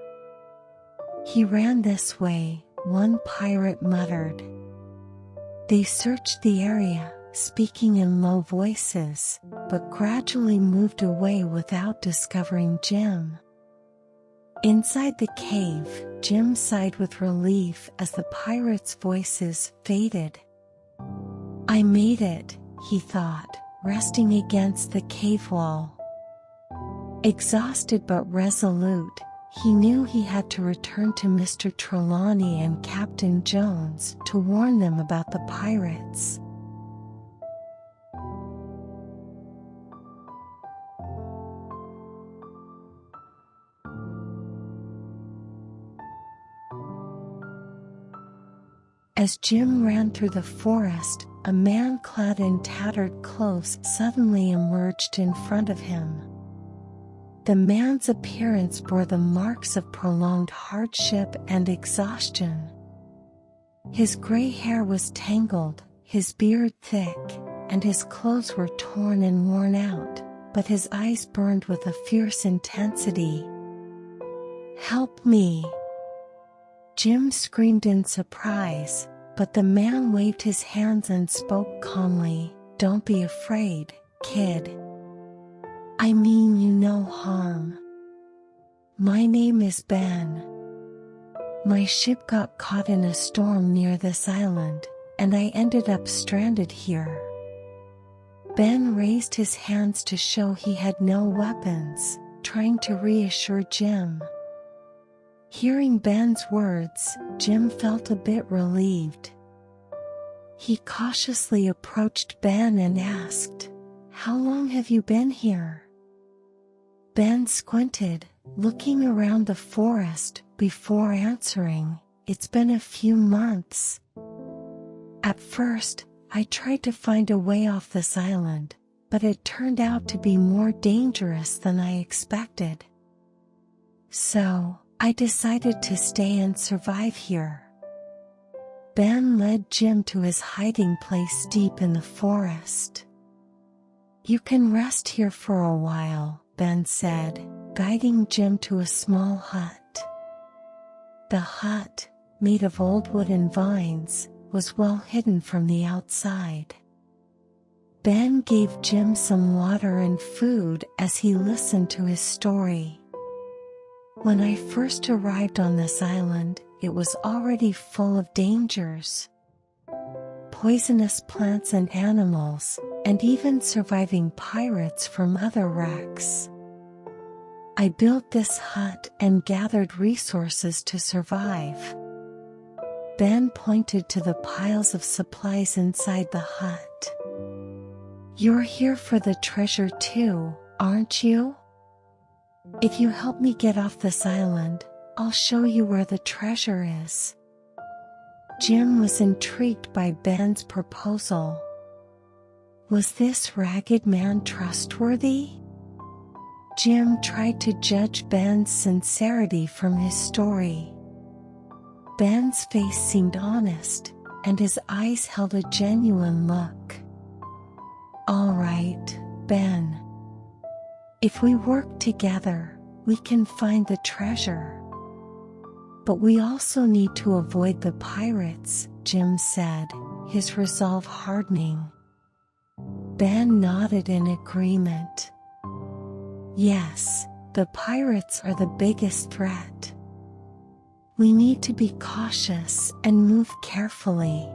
Speaker 1: "He ran this way," one pirate muttered. They searched the area, speaking in low voices, but gradually moved away without discovering Jim. Inside the cave, Jim sighed with relief as the pirates' voices faded. "I made it," he thought, resting against the cave wall. Exhausted but resolute, he knew he had to return to Mr. Trelawney and Captain Jones to warn them about the pirates. As Jim ran through the forest, a man clad in tattered clothes suddenly emerged in front of him. The man's appearance bore the marks of prolonged hardship and exhaustion. His gray hair was tangled, his beard thick, and his clothes were torn and worn out, but his eyes burned with a fierce intensity. "Help me!" Jim screamed in surprise, but the man waved his hands and spoke calmly. "Don't be afraid, kid. I mean you no harm. My name is Ben. My ship got caught in a storm near this island, and I ended up stranded here." Ben raised his hands to show he had no weapons, trying to reassure Jim. Hearing Ben's words, Jim felt a bit relieved. He cautiously approached Ben and asked, "How long have you been here?" Ben squinted, looking around the forest before answering, "It's been a few months. At first, I tried to find a way off this island, but it turned out to be more dangerous than I expected. So, I decided to stay and survive here." Ben led Jim to his hiding place deep in the forest. "You can rest here for a while," Ben said, guiding Jim to a small hut. The hut, made of old wood and vines, was well hidden from the outside. Ben gave Jim some water and food as he listened to his story. "When I first arrived on this island, it was already full of dangers. Poisonous plants and animals, and even surviving pirates from other wrecks. I built this hut and gathered resources to survive." Ben pointed to the piles of supplies inside the hut. "You're here for the treasure too, aren't you? If you help me get off this island, I'll show you where the treasure is." Jim was intrigued by Ben's proposal. Was this ragged man trustworthy? Jim tried to judge Ben's sincerity from his story. Ben's face seemed honest, and his eyes held a genuine look. "All right, Ben. If we work together, we can find the treasure. But we also need to avoid the pirates," Jim said, his resolve hardening. Ben nodded in agreement. "Yes, the pirates are the biggest threat. We need to be cautious and move carefully."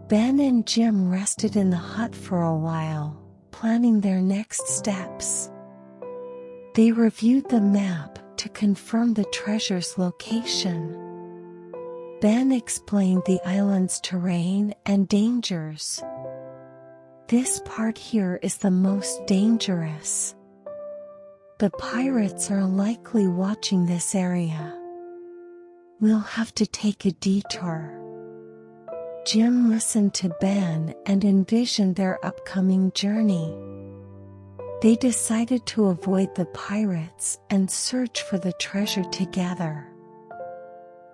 Speaker 1: Ben and Jim rested in the hut for a while, planning their next steps. They reviewed the map to confirm the treasure's location. Ben explained the island's terrain and dangers. "This part here is the most dangerous. The pirates are likely watching this area. We'll have to take a detour." Jim listened to Ben and envisioned their upcoming journey. They decided to avoid the pirates and search for the treasure together.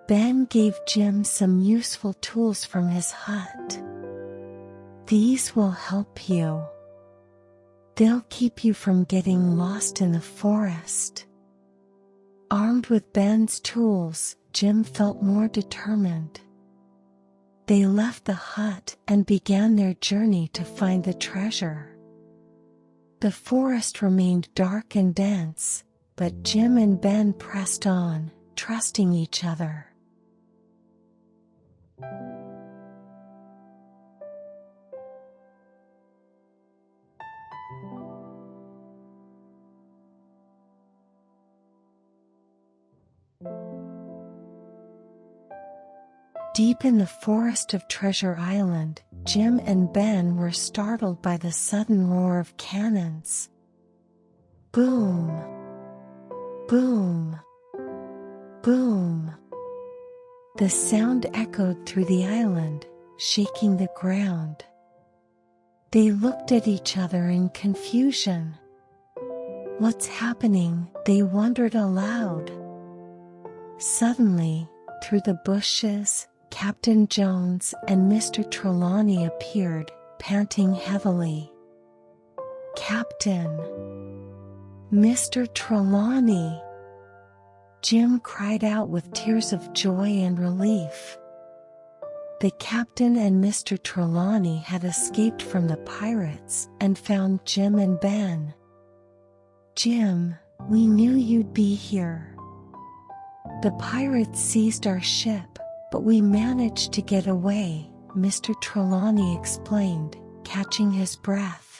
Speaker 1: Ben gave Jim some useful tools from his hut. "These will help you. They'll keep you from getting lost in the forest." Armed with Ben's tools, Jim felt more determined. They left the hut and began their journey to find the treasure. The forest remained dark and dense, but Jim and Ben pressed on, trusting each other. Deep in the forest of Treasure Island, Jim and Ben were startled by the sudden roar of cannons. Boom! Boom! Boom! The sound echoed through the island, shaking the ground. They looked at each other in confusion. "What's happening?" they wondered aloud. Suddenly, through the bushes, Captain Jones and Mr. Trelawney appeared, panting heavily. captain. Mr. Trelawney! Jim cried out with tears of joy and relief. The captain and Mr. Trelawney had escaped from the pirates and found Jim and Ben. "Jim, we knew you'd be here. The pirates seized our ship, but we managed to get away," Mr. Trelawney explained, catching his breath.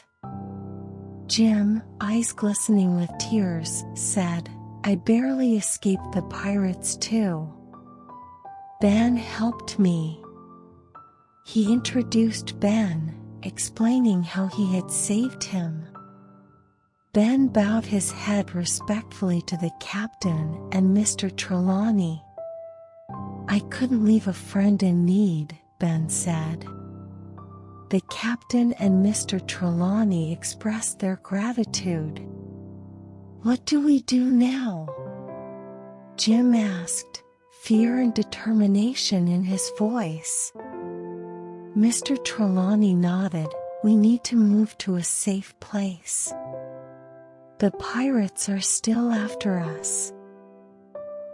Speaker 1: Jim, eyes glistening with tears, said, "I barely escaped the pirates too. Ben helped me." He introduced Ben, explaining how he had saved him. Ben bowed his head respectfully to the captain and Mr. Trelawney. "I couldn't leave a friend in need," Ben said. The captain and Mr. Trelawney expressed their gratitude. "What do we do now?" Jim asked, fear and determination in his voice. Mr. Trelawney nodded. "We need to move to a safe place. The pirates are still after us."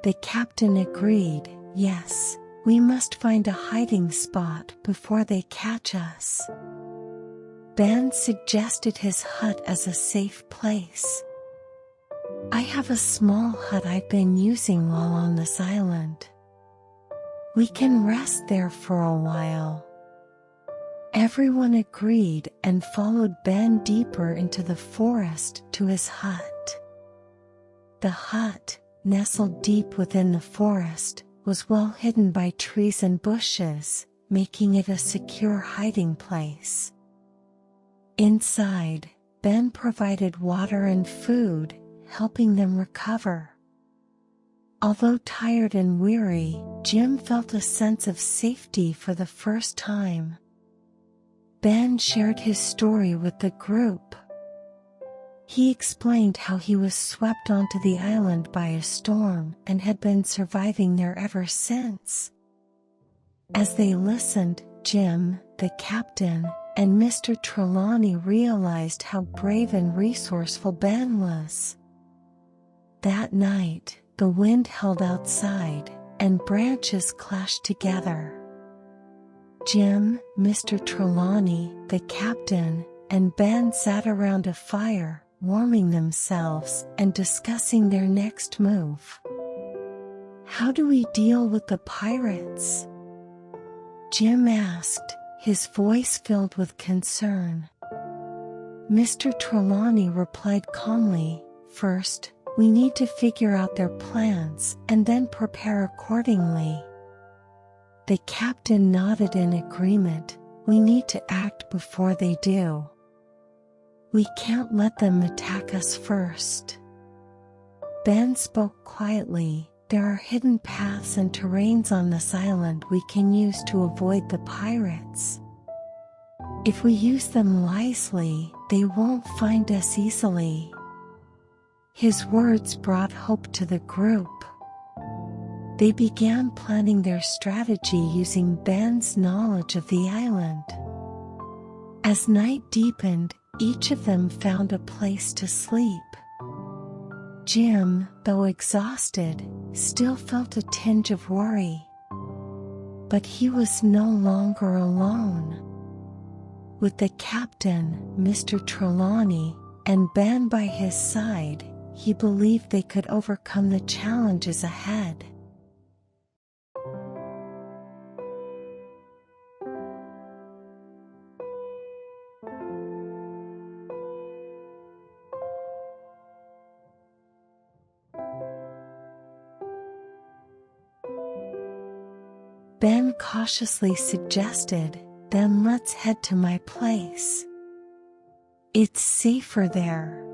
Speaker 1: The captain agreed. "Yes, we must find a hiding spot before they catch us." Ben suggested his hut as a safe place. "I have a small hut I've been using while on this island. We can rest there for a while." Everyone agreed and followed Ben deeper into the forest to his hut. The hut, nestled deep within the forest, was well hidden by trees and bushes, making it a secure hiding place. Inside, Ben provided water and food, helping them recover. Although tired and weary, Jim felt a sense of safety for the first time. Ben shared his story with the group. He explained how he was swept onto the island by a storm and had been surviving there ever since. As they listened, Jim, the captain, and Mr. Trelawney realized how brave and resourceful Ben was. That night, the wind held outside, and branches clashed together. Jim, Mr. Trelawney, the captain, and Ben sat around a fire, warming themselves and discussing their next move. "How do we deal with the pirates?" Jim asked, his voice filled with concern. Mr. Trelawney replied calmly, "First, we need to figure out their plans and then prepare accordingly." The captain nodded in agreement. "We need to act before they do. We can't let them attack us first." Ben spoke quietly. "There are hidden paths and terrains on this island we can use to avoid the pirates. If we use them wisely, they won't find us easily." His words brought hope to the group. They began planning their strategy using Ben's knowledge of the island. As night deepened, each of them found a place to sleep. Jim, though exhausted, still felt a tinge of worry. But he was no longer alone. With the captain, Mr. Trelawney, and Ben by his side, he believed they could overcome the challenges ahead. Ben cautiously suggested, "Then let's head to my place. It's safer there."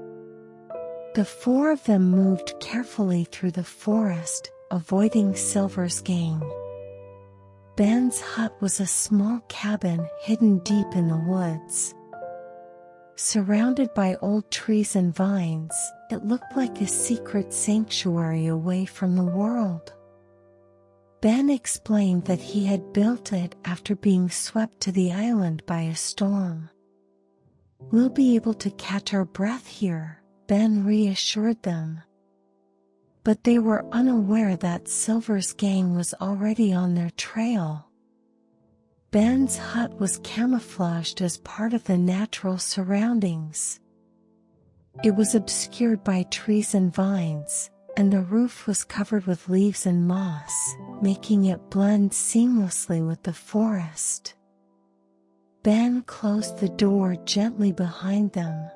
Speaker 1: The four of them moved carefully through the forest, avoiding Silver's gang. Ben's hut was a small cabin hidden deep in the woods. Surrounded by old trees and vines, it looked like a secret sanctuary away from the world. Ben explained that he had built it after being swept to the island by a storm. "We'll be able to catch our breath here," Ben reassured them. But they were unaware that Silver's gang was already on their trail. Ben's hut was camouflaged as part of the natural surroundings. It was obscured by trees and vines, and the roof was covered with leaves and moss, making it blend seamlessly with the forest. Ben closed the door gently behind them.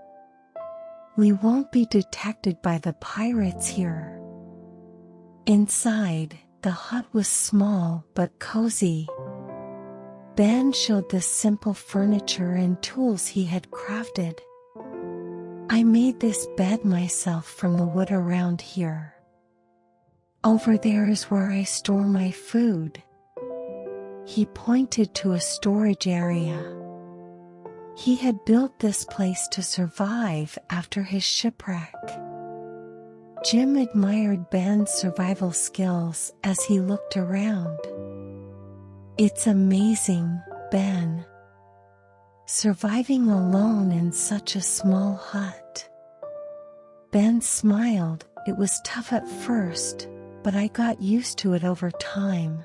Speaker 1: "We won't be detected by the pirates here." Inside, the hut was small but cozy. Ben showed the simple furniture and tools he had crafted. "I made this bed myself from the wood around here. Over there is where I store my food." He pointed to a storage area. He had built this place to survive after his shipwreck. Jim admired Ben's survival skills as he looked around. "It's amazing, Ben. Surviving alone in such a small hut." Ben smiled. "It was tough at first, but I got used to it over time.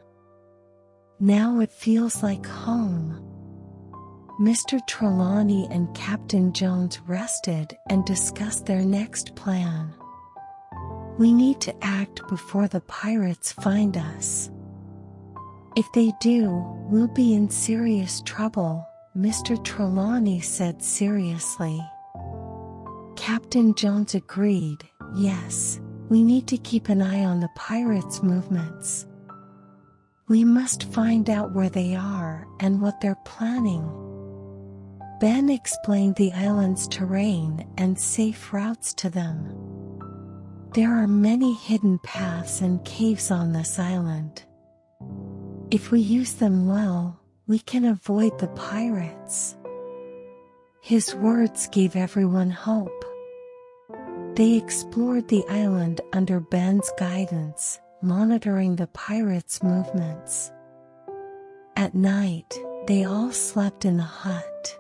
Speaker 1: Now it feels like home." Mr. Trelawney and Captain Jones rested and discussed their next plan. "We need to act before the pirates find us. If they do, we'll be in serious trouble," Mr. Trelawney said seriously. Captain Jones agreed. "Yes, we need to keep an eye on the pirates' movements. We must find out where they are and what they're planning." Ben explained the island's terrain and safe routes to them. "There are many hidden paths and caves on this island. If we use them well, we can avoid the pirates." His words gave everyone hope. They explored the island under Ben's guidance, monitoring the pirates' movements. At night, they all slept in the hut.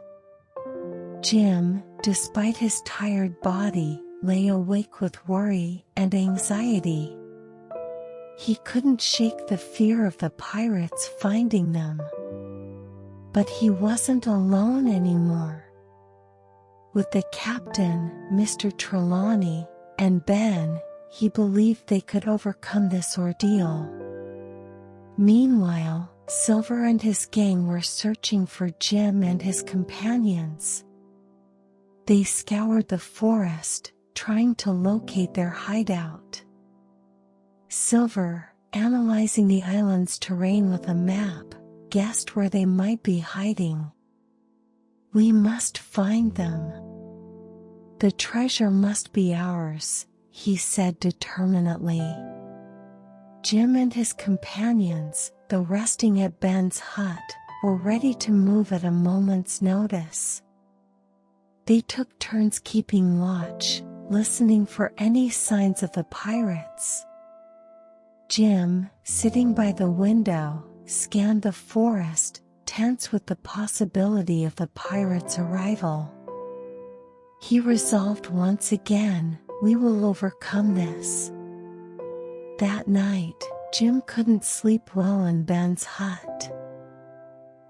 Speaker 1: Jim, despite his tired body, lay awake with worry and anxiety. He couldn't shake the fear of the pirates finding them. But he wasn't alone anymore. With the captain, Mr. Trelawney, and Ben, he believed they could overcome this ordeal. Meanwhile, Silver and his gang were searching for Jim and his companions. They scoured the forest, trying to locate their hideout. Silver, analyzing the island's terrain with a map, guessed where they might be hiding. "We must find them. The treasure must be ours," he said determinedly. Jim and his companions, though resting at Ben's hut, were ready to move at a moment's notice. They took turns keeping watch, listening for any signs of the pirates. Jim, sitting by the window, scanned the forest, tense with the possibility of the pirates' arrival. He resolved once again, "We will overcome this." That night, Jim couldn't sleep well in Ben's hut.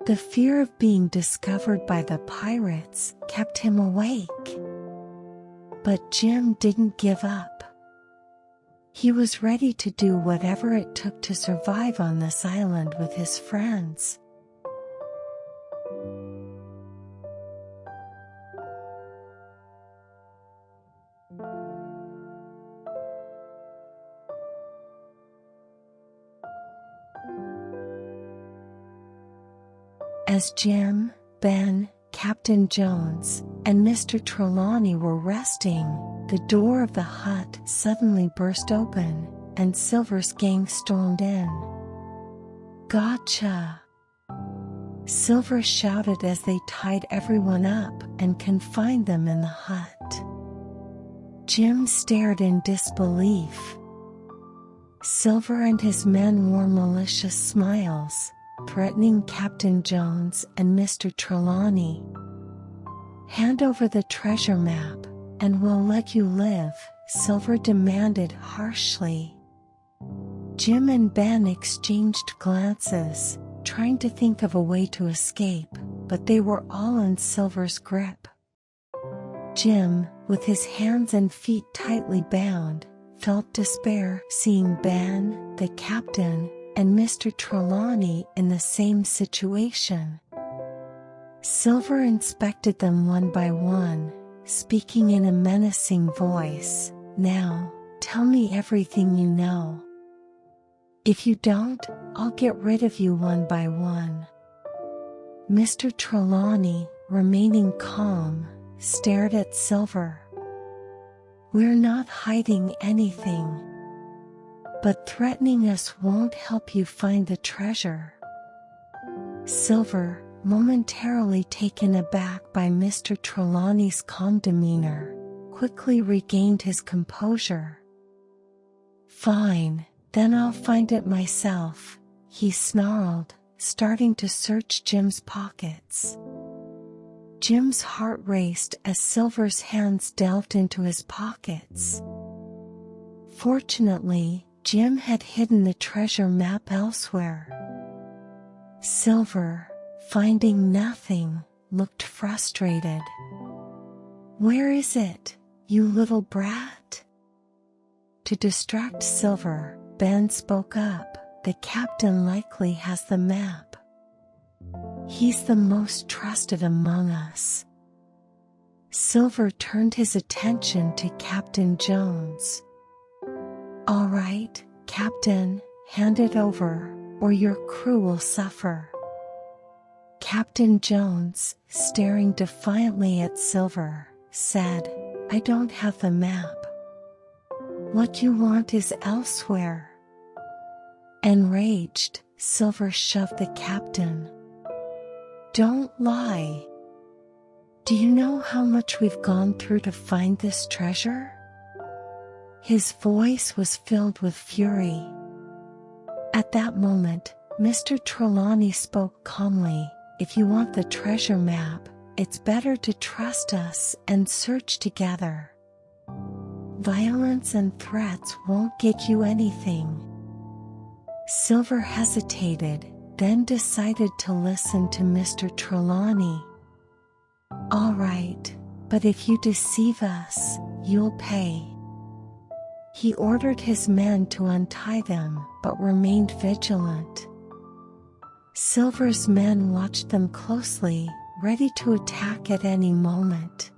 Speaker 1: The fear of being discovered by the pirates kept him awake. But Jim didn't give up. He was ready to do whatever it took to survive on this island with his friends. As Jim, Ben, Captain Jones, and Mr. Trelawney were resting, the door of the hut suddenly burst open, and Silver's gang stormed in. "Gotcha!" Silver shouted as they tied everyone up and confined them in the hut. Jim stared in disbelief. Silver and his men wore malicious smiles, threatening Captain Jones and Mr. Trelawney. "Hand over the treasure map, and we'll let you live," Silver demanded harshly. Jim and Ben exchanged glances, trying to think of a way to escape, but they were all in Silver's grip. Jim, with his hands and feet tightly bound, felt despair seeing Ben, the captain, and Mr. Trelawney in the same situation. Silver inspected them one by one, speaking in a menacing voice. "Now, tell me everything you know. If you don't, I'll get rid of you one by one." Mr. Trelawney, remaining calm, stared at Silver. "We're not hiding anything. But threatening us won't help you find the treasure." Silver, momentarily taken aback by Mr. Trelawney's calm demeanor, quickly regained his composure. "Fine, then I'll find it myself," he snarled, starting to search Jim's pockets. Jim's heart raced as Silver's hands delved into his pockets. Fortunately, Jim had hidden the treasure map elsewhere. Silver, finding nothing, looked frustrated. "Where is it, you little brat?" To distract Silver, Ben spoke up. "The captain likely has the map. He's the most trusted among us." Silver turned his attention to Captain Jones. "All right, Captain, hand it over, or your crew will suffer." Captain Jones, staring defiantly at Silver, said, "I don't have the map. What you want is elsewhere." Enraged, Silver shoved the captain. "Don't lie. Do you know how much we've gone through to find this treasure?" His voice was filled with fury. At that moment, Mr. Trelawney spoke calmly. "If you want the treasure map, it's better to trust us and search together. Violence and threats won't get you anything." Silver hesitated, then decided to listen to Mr. Trelawney. "All right, but if you deceive us, you'll pay." He ordered his men to untie them, but remained vigilant. Silver's men watched them closely, ready to attack at any moment.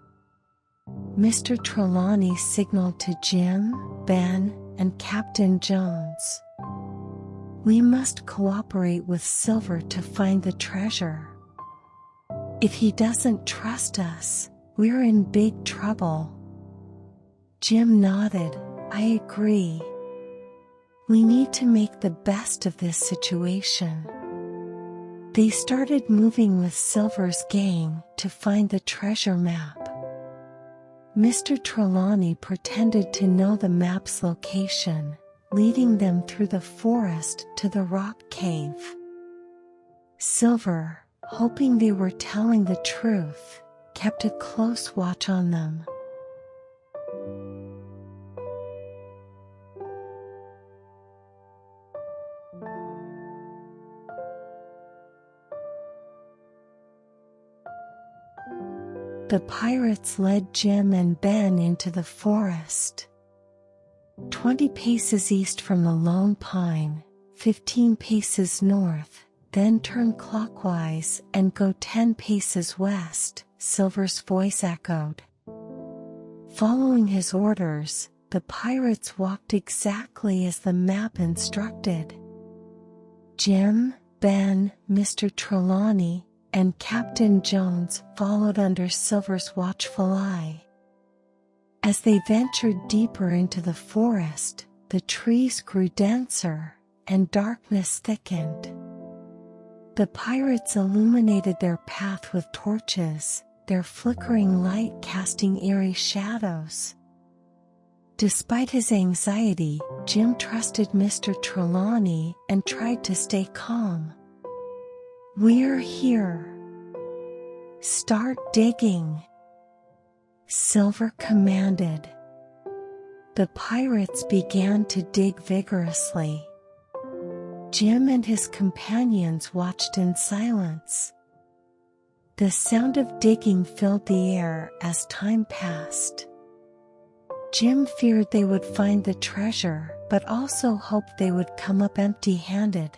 Speaker 1: Mr. Trelawney signaled to Jim, Ben, and Captain Jones. "We must cooperate with Silver to find the treasure. If he doesn't trust us, we're in big trouble." Jim nodded. "I agree. We need to make the best of this situation." They started moving with Silver's gang to find the treasure map. Mr. Trelawney pretended to know the map's location, leading them through the forest to the rock cave. Silver, hoping they were telling the truth, kept a close watch on them. The pirates led Jim and Ben into the forest. 20 paces east from the lone pine, 15 paces north, then turn clockwise and go 10 paces west, Silver's voice echoed. Following his orders, the pirates walked exactly as the map instructed. Jim, Ben, Mr. Trelawney, and Captain Jones followed under Silver's watchful eye. As they ventured deeper into the forest, the trees grew denser, and darkness thickened. The pirates illuminated their path with torches, their flickering light casting eerie shadows. Despite his anxiety, Jim trusted Mr. Trelawney and tried to stay calm. "We're here. Start digging." Silver commanded. The pirates began to dig vigorously. Jim and his companions watched in silence. The sound of digging filled the air as time passed. Jim feared they would find the treasure, but also hoped they would come up empty-handed.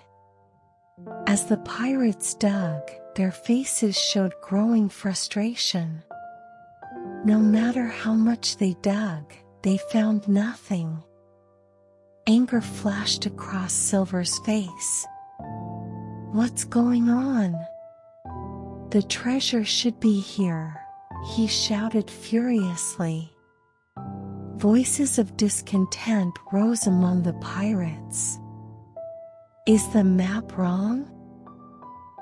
Speaker 1: As the pirates dug, their faces showed growing frustration. No matter how much they dug, they found nothing. Anger flashed across Silver's face. "What's going on? The treasure should be here," he shouted furiously. Voices of discontent rose among the pirates. "Is the map wrong?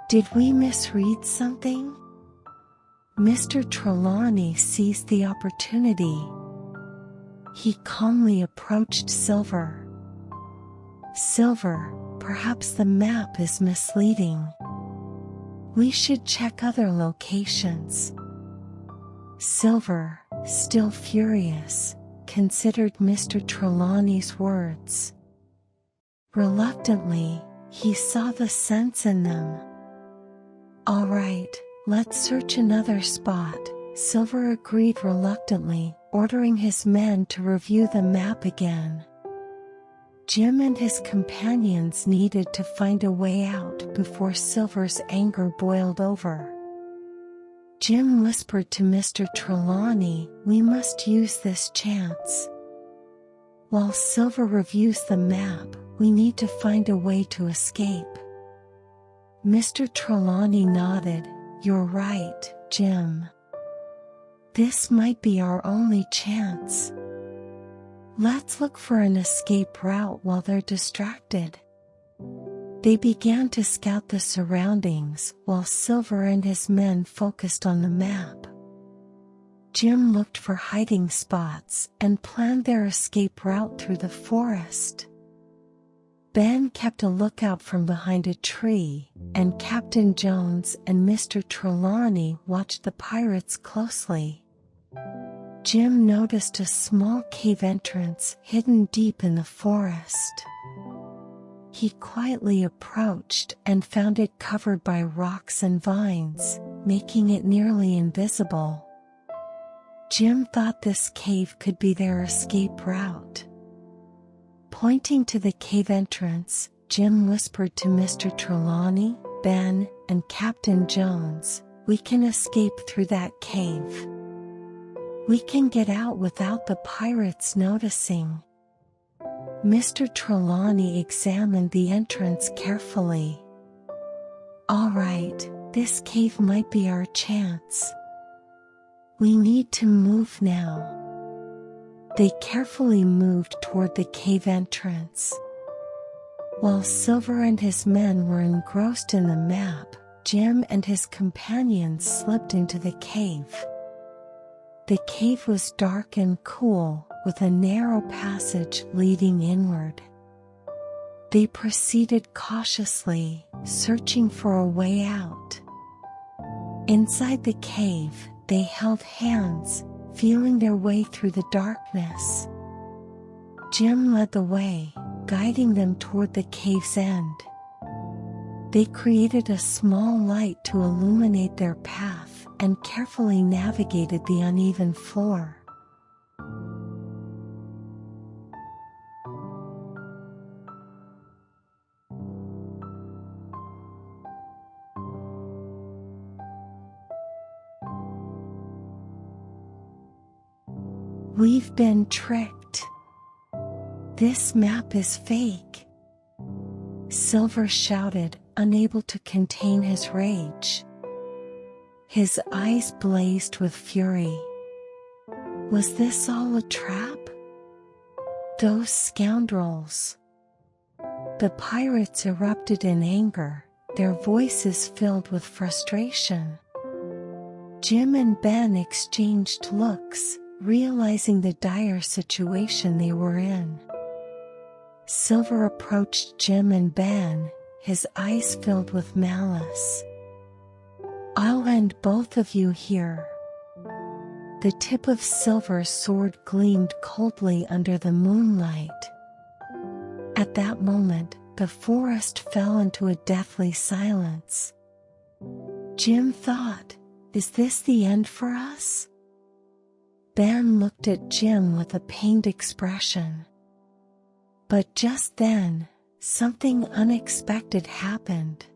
Speaker 1: Did we misread something?" Mr. Trelawney seized the opportunity. He calmly approached Silver. "Silver, perhaps the map is misleading. We should check other locations." Silver, still furious, considered Mr. Trelawney's words. Reluctantly, he saw the sense in them. "All right, let's search another spot," Silver agreed reluctantly, ordering his men to review the map again. Jim and his companions needed to find a way out before Silver's anger boiled over. Jim whispered to Mr. Trelawney, "We must use this chance. While Silver reviews the map, we need to find a way to escape." Mr. Trelawney nodded. "You're right, Jim. This might be our only chance. Let's look for an escape route while they're distracted." They began to scout the surroundings while Silver and his men focused on the map. Jim looked for hiding spots and planned their escape route through the forest. Ben kept a lookout from behind a tree, and Captain Jones and Mr. Trelawney watched the pirates closely. Jim noticed a small cave entrance hidden deep in the forest. He quietly approached and found it covered by rocks and vines, making it nearly invisible. Jim thought this cave could be their escape route. Pointing to the cave entrance, Jim whispered to Mr. Trelawney, Ben, and Captain Jones, "We can escape through that cave. We can get out without the pirates noticing." Mr. Trelawney examined the entrance carefully. "All right, this cave might be our chance. We need to move now." They carefully moved toward the cave entrance. While Silver and his men were engrossed in the map, Jim and his companions slipped into the cave. The cave was dark and cool, with a narrow passage leading inward. They proceeded cautiously, searching for a way out. Inside the cave, they held hands, feeling their way through the darkness. Jim led the way, guiding them toward the cave's end. They created a small light to illuminate their path and carefully navigated the uneven floor. "We've been tricked. This map is fake," Silver shouted, unable to contain his rage. His eyes blazed with fury. Was this all a trap? Those scoundrels! The pirates erupted in anger, their voices filled with frustration. Jim and Ben exchanged looks, realizing the dire situation they were in. Silver approached Jim and Ben, his eyes filled with malice. "I'll end both of you here." The tip of Silver's sword gleamed coldly under the moonlight. At that moment, the forest fell into a deathly silence. Jim thought, "Is this the end for us?" Ben looked at Jim with a pained expression. But just then, something unexpected happened.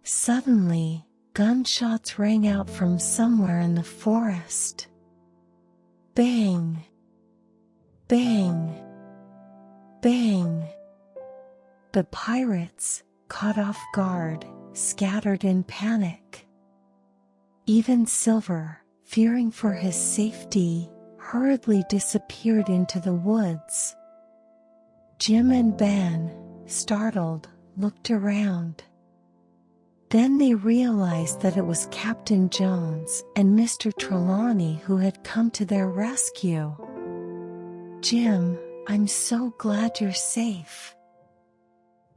Speaker 1: Suddenly, gunshots rang out from somewhere in the forest. Bang! Bang! Bang! The pirates, caught off guard, scattered in panic. Even Silver, fearing for his safety, hurriedly disappeared into the woods. Jim and Ben, startled, looked around. Then they realized that it was Captain Jones and Mr. Trelawney who had come to their rescue. "Jim, I'm so glad you're safe,"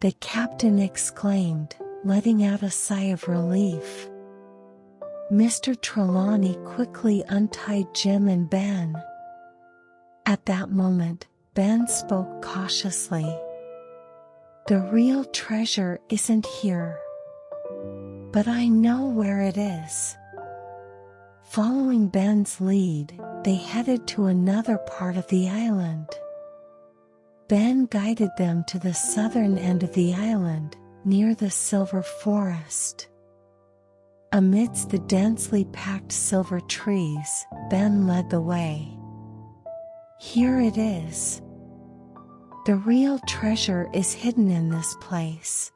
Speaker 1: the captain exclaimed, letting out a sigh of relief. Mr. Trelawney quickly untied Jim and Ben. At that moment, Ben spoke cautiously. "The real treasure isn't here. But I know where it is." Following Ben's lead, they headed to another part of the island. Ben guided them to the southern end of the island, near the silver forest. Amidst the densely packed silver trees, Ben led the way. "Here it is. The real treasure is hidden in this place."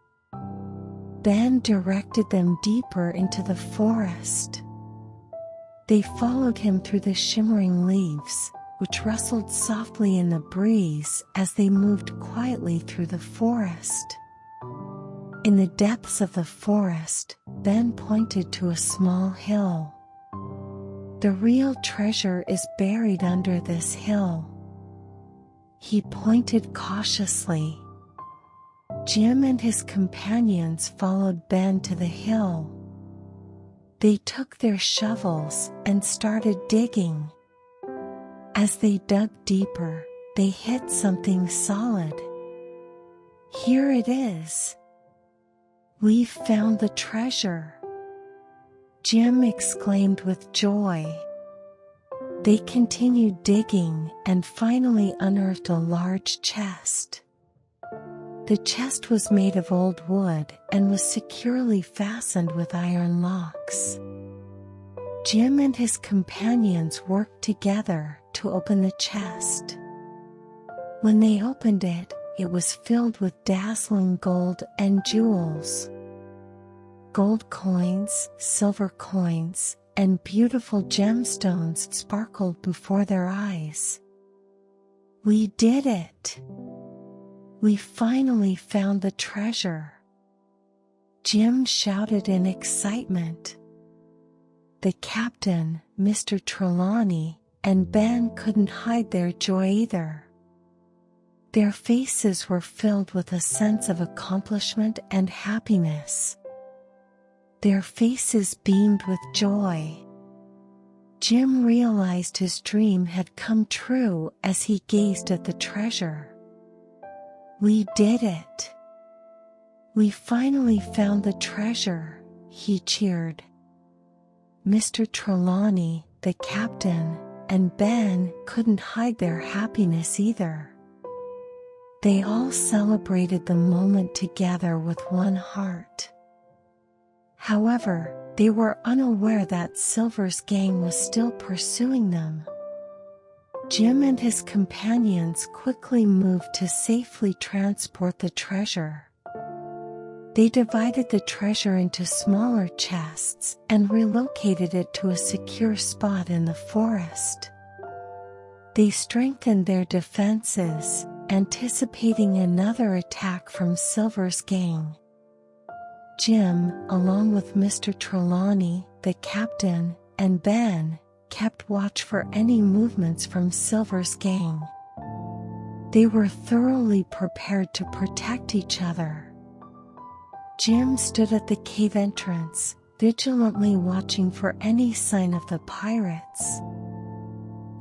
Speaker 1: Ben directed them deeper into the forest. They followed him through the shimmering leaves, which rustled softly in the breeze as they moved quietly through the forest. In the depths of the forest, Ben pointed to a small hill. "The real treasure is buried under this hill." He pointed cautiously. Jim and his companions followed Ben to the hill. They took their shovels and started digging. As they dug deeper, they hit something solid. "Here it is. We've found the treasure," Jim exclaimed with joy. They continued digging and finally unearthed a large chest. The chest was made of old wood and was securely fastened with iron locks. Jim and his companions worked together to open the chest. When they opened it, it was filled with dazzling gold and jewels. Gold coins, silver coins, and beautiful gemstones sparkled before their eyes. "We did it! We finally found the treasure!" Jim shouted in excitement. The captain, Mr. Trelawney, and Ben couldn't hide their joy either. Their faces were filled with a sense of accomplishment and happiness. Their faces beamed with joy. Jim realized his dream had come true as he gazed at the treasure. "We did it! We finally found the treasure," he cheered. Mr. Trelawney, the captain, and Ben couldn't hide their happiness either. They all celebrated the moment together with one heart. However, they were unaware that Silver's gang was still pursuing them. Jim and his companions quickly moved to safely transport the treasure. They divided the treasure into smaller chests and relocated it to a secure spot in the forest. They strengthened their defenses, anticipating another attack from Silver's gang. Jim, along with Mr. Trelawney, the captain, and Ben, kept watch for any movements from Silver's gang. They were thoroughly prepared to protect each other. Jim stood at the cave entrance, vigilantly watching for any sign of the pirates.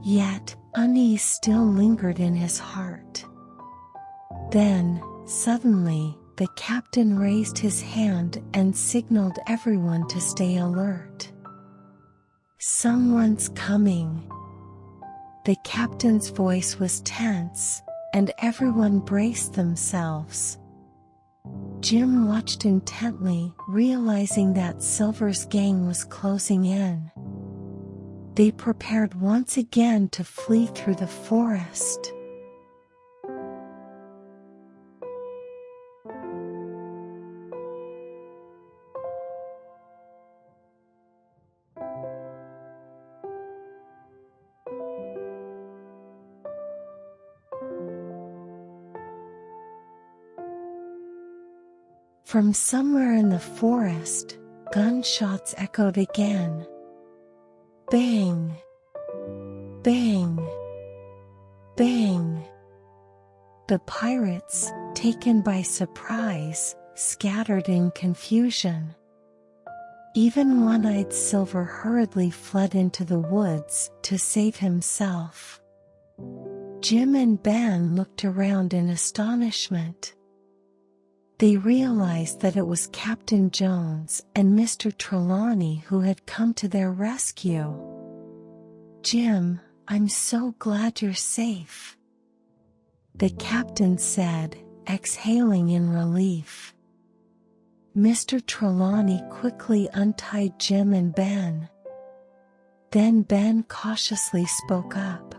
Speaker 1: Yet, unease still lingered in his heart. Then, suddenly, the captain raised his hand and signaled everyone to stay alert. "Someone's coming." The captain's voice was tense, and everyone braced themselves. Jim watched intently, realizing that Silver's gang was closing in. They prepared once again to flee through the forest. From somewhere in the forest, gunshots echoed again. Bang! Bang! Bang! The pirates, taken by surprise, scattered in confusion. Even One-Eyed Silver hurriedly fled into the woods to save himself. Jim and Ben looked around in astonishment. They realized that it was Captain Jones and Mr. Trelawney who had come to their rescue. "Jim, I'm so glad you're safe," the captain said, exhaling in relief. Mr. Trelawney quickly untied Jim and Ben. Then Ben cautiously spoke up.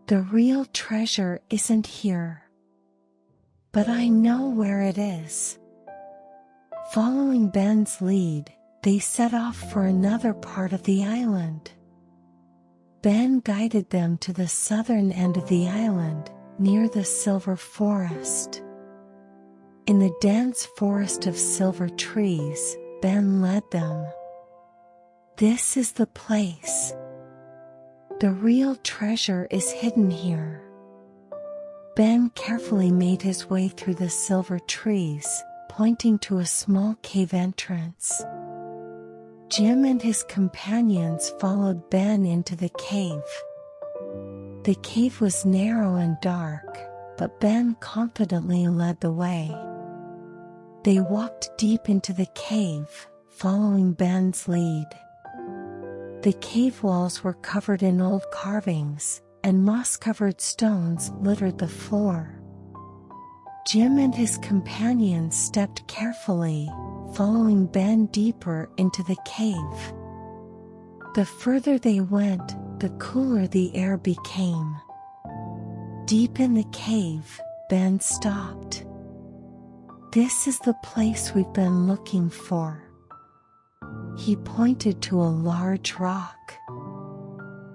Speaker 1: "The real treasure isn't here. But I know where it is." Following Ben's lead, they set off for another part of the island. Ben guided them to the southern end of the island, near the silver forest. In the dense forest of silver trees, Ben led them. "This is the place. The real treasure is hidden here." Ben carefully made his way through the silver trees, pointing to a small cave entrance. Jim and his companions followed Ben into the cave. The cave was narrow and dark, but Ben confidently led the way. They walked deep into the cave, following Ben's lead. The cave walls were covered in old carvings, and moss-covered stones littered the floor. Jim and his companions stepped carefully, following Ben deeper into the cave. The further they went, the cooler the air became. Deep in the cave, Ben stopped. "This is the place we've been looking for." He pointed to a large rock.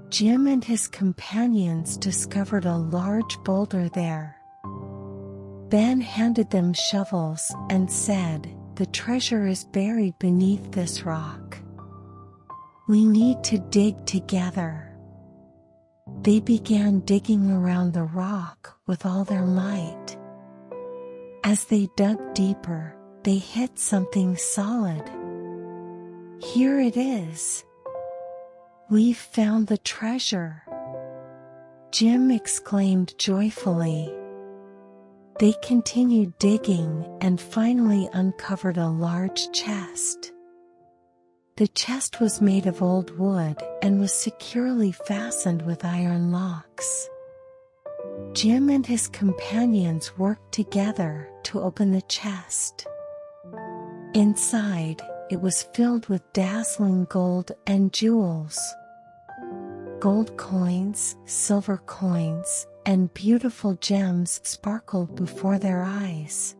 Speaker 1: Jim and his companions discovered a large boulder there. Ben handed them shovels and said, "The treasure is buried beneath this rock. We need to dig together." They began digging around the rock with all their might. As they dug deeper, they hit something solid. "Here it is. We've found the treasure," Jim exclaimed joyfully. They continued digging and finally uncovered a large chest. The chest was made of old wood and was securely fastened with iron locks. Jim and his companions worked together to open the chest. Inside, it was filled with dazzling gold and jewels. Gold coins, silver coins, and beautiful gems sparkled before their eyes.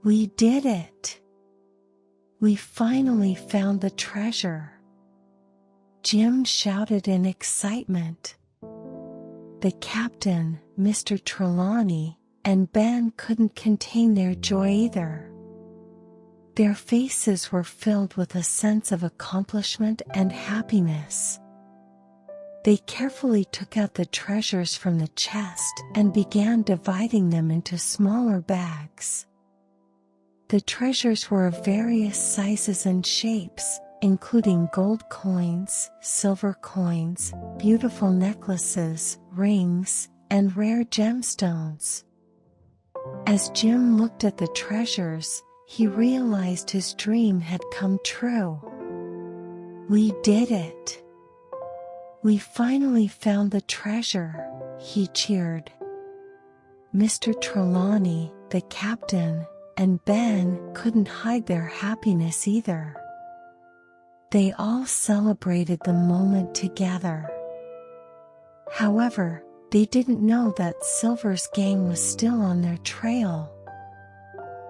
Speaker 1: "We did it! We finally found the treasure!" Jim shouted in excitement. The captain, Mr. Trelawney, and Ben couldn't contain their joy either. Their faces were filled with a sense of accomplishment and happiness. They carefully took out the treasures from the chest and began dividing them into smaller bags. The treasures were of various sizes and shapes, including gold coins, silver coins, beautiful necklaces, rings, and rare gemstones. As Jim looked at the treasures, he realized his dream had come true. "We did it! We finally found the treasure," he cheered. Mr. Trelawney, the captain, and Ben couldn't hide their happiness either. They all celebrated the moment together. However, they didn't know that Silver's gang was still on their trail.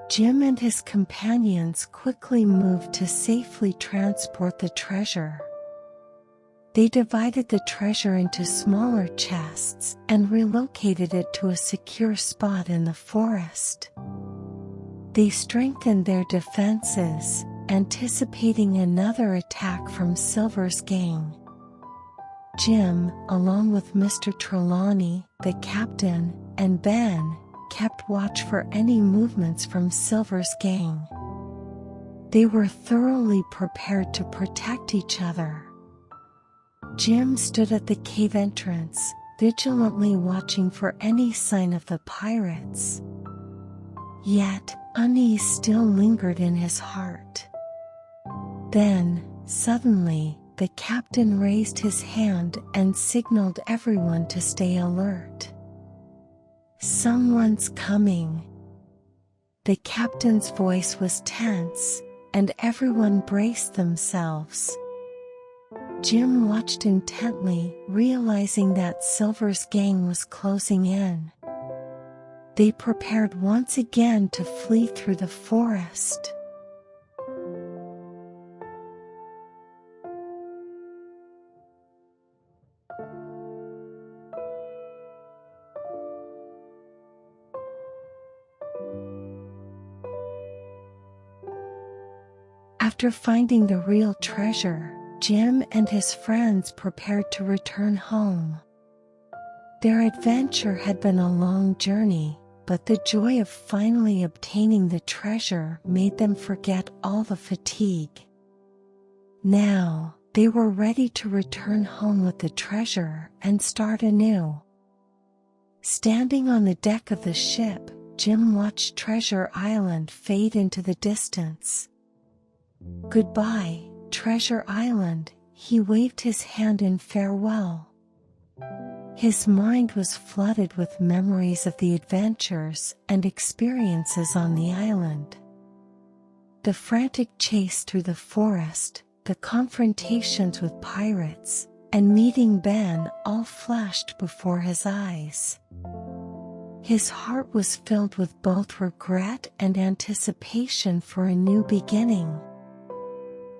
Speaker 1: Jim and his companions quickly moved to safely transport the treasure. They divided the treasure into smaller chests and relocated it to a secure spot in the forest. They strengthened their defenses, anticipating another attack from Silver's gang. Jim, along with Mr. Trelawney, the captain, and Ben, kept watch for any movements from Silver's gang. They were thoroughly prepared to protect each other. Jim stood at the cave entrance, vigilantly watching for any sign of the pirates. Yet, unease still lingered in his heart. Then, suddenly, the captain raised his hand and signaled everyone to stay alert. "Someone's coming." The captain's voice was tense, and everyone braced themselves. Jim watched intently, realizing that Silver's gang was closing in. They prepared once again to flee through the forest. After finding the real treasure, Jim and his friends prepared to return home. Their adventure had been a long journey, but the joy of finally obtaining the treasure made them forget all the fatigue. Now, they were ready to return home with the treasure and start anew. Standing on the deck of the ship, Jim watched Treasure Island fade into the distance. "Goodbye, Treasure Island," he waved his hand in farewell. His mind was flooded with memories of the adventures and experiences on the island. The frantic chase through the forest, the confrontations with pirates, and meeting Ben all flashed before his eyes. His heart was filled with both regret and anticipation for a new beginning.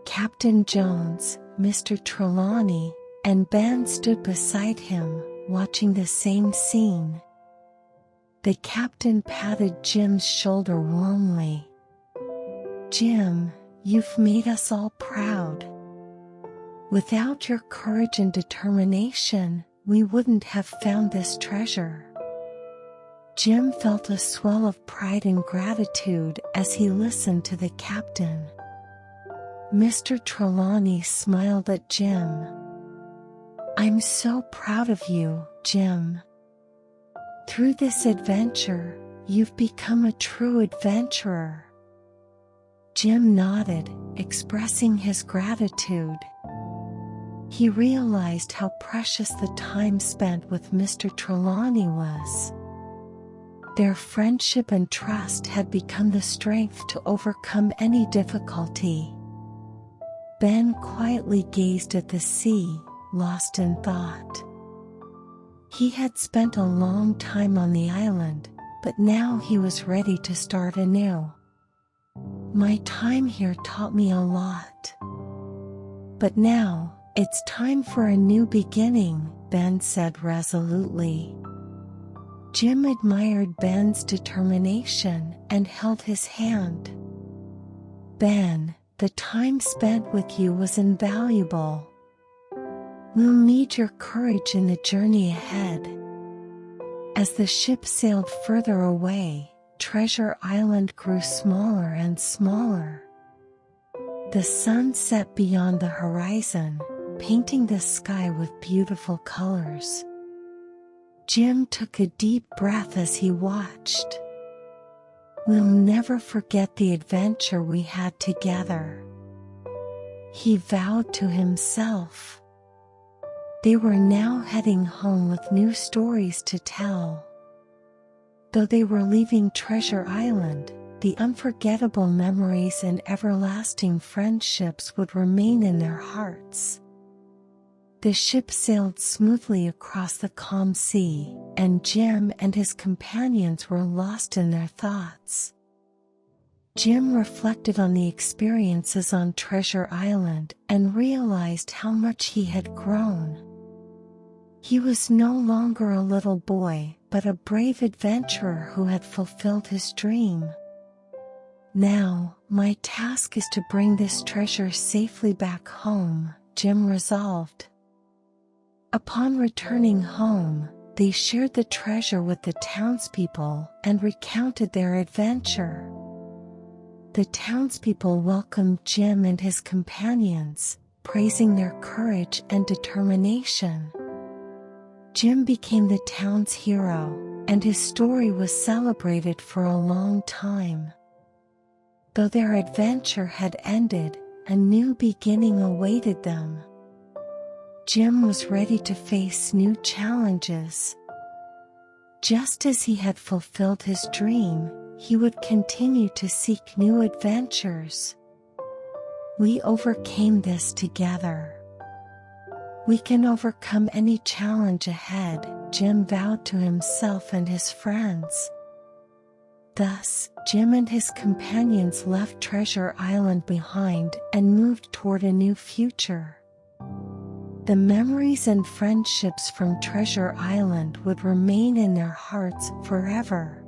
Speaker 1: Captain Jones, Mr. Trelawney, and Ben stood beside him, watching the same scene. The captain patted Jim's shoulder warmly. "Jim, you've made us all proud. Without your courage and determination, we wouldn't have found this treasure." Jim felt a swell of pride and gratitude as he listened to the captain. Mr. Trelawney smiled at Jim. "I'm so proud of you, Jim. Through this adventure, you've become a true adventurer." Jim nodded, expressing his gratitude. He realized how precious the time spent with Mr. Trelawney was. Their friendship and trust had become the strength to overcome any difficulty. Ben quietly gazed at the sea, lost in thought. He had spent a long time on the island, but now he was ready to start anew. "My time here taught me a lot. But now, it's time for a new beginning," Ben said resolutely. Jim admired Ben's determination and held his hand. "Ben, the time spent with you was invaluable. We'll need your courage in the journey ahead." As the ship sailed further away, Treasure Island grew smaller and smaller. The sun set beyond the horizon, painting the sky with beautiful colors. Jim took a deep breath as he watched. "We'll never forget the adventure we had together," he vowed to himself. They were now heading home with new stories to tell. Though they were leaving Treasure Island, the unforgettable memories and everlasting friendships would remain in their hearts. The ship sailed smoothly across the calm sea, and Jim and his companions were lost in their thoughts. Jim reflected on the experiences on Treasure Island and realized how much he had grown. He was no longer a little boy, but a brave adventurer who had fulfilled his dream. "Now, my task is to bring this treasure safely back home," Jim resolved. Upon returning home, they shared the treasure with the townspeople and recounted their adventure. The townspeople welcomed Jim and his companions, praising their courage and determination. Jim became the town's hero, and his story was celebrated for a long time. Though their adventure had ended, a new beginning awaited them. Jim was ready to face new challenges. Just as he had fulfilled his dream, he would continue to seek new adventures. "We overcame this together. We can overcome any challenge ahead," Jim vowed to himself and his friends. Thus, Jim and his companions left Treasure Island behind and moved toward a new future. The memories and friendships from Treasure Island would remain in their hearts forever.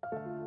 Speaker 1: you.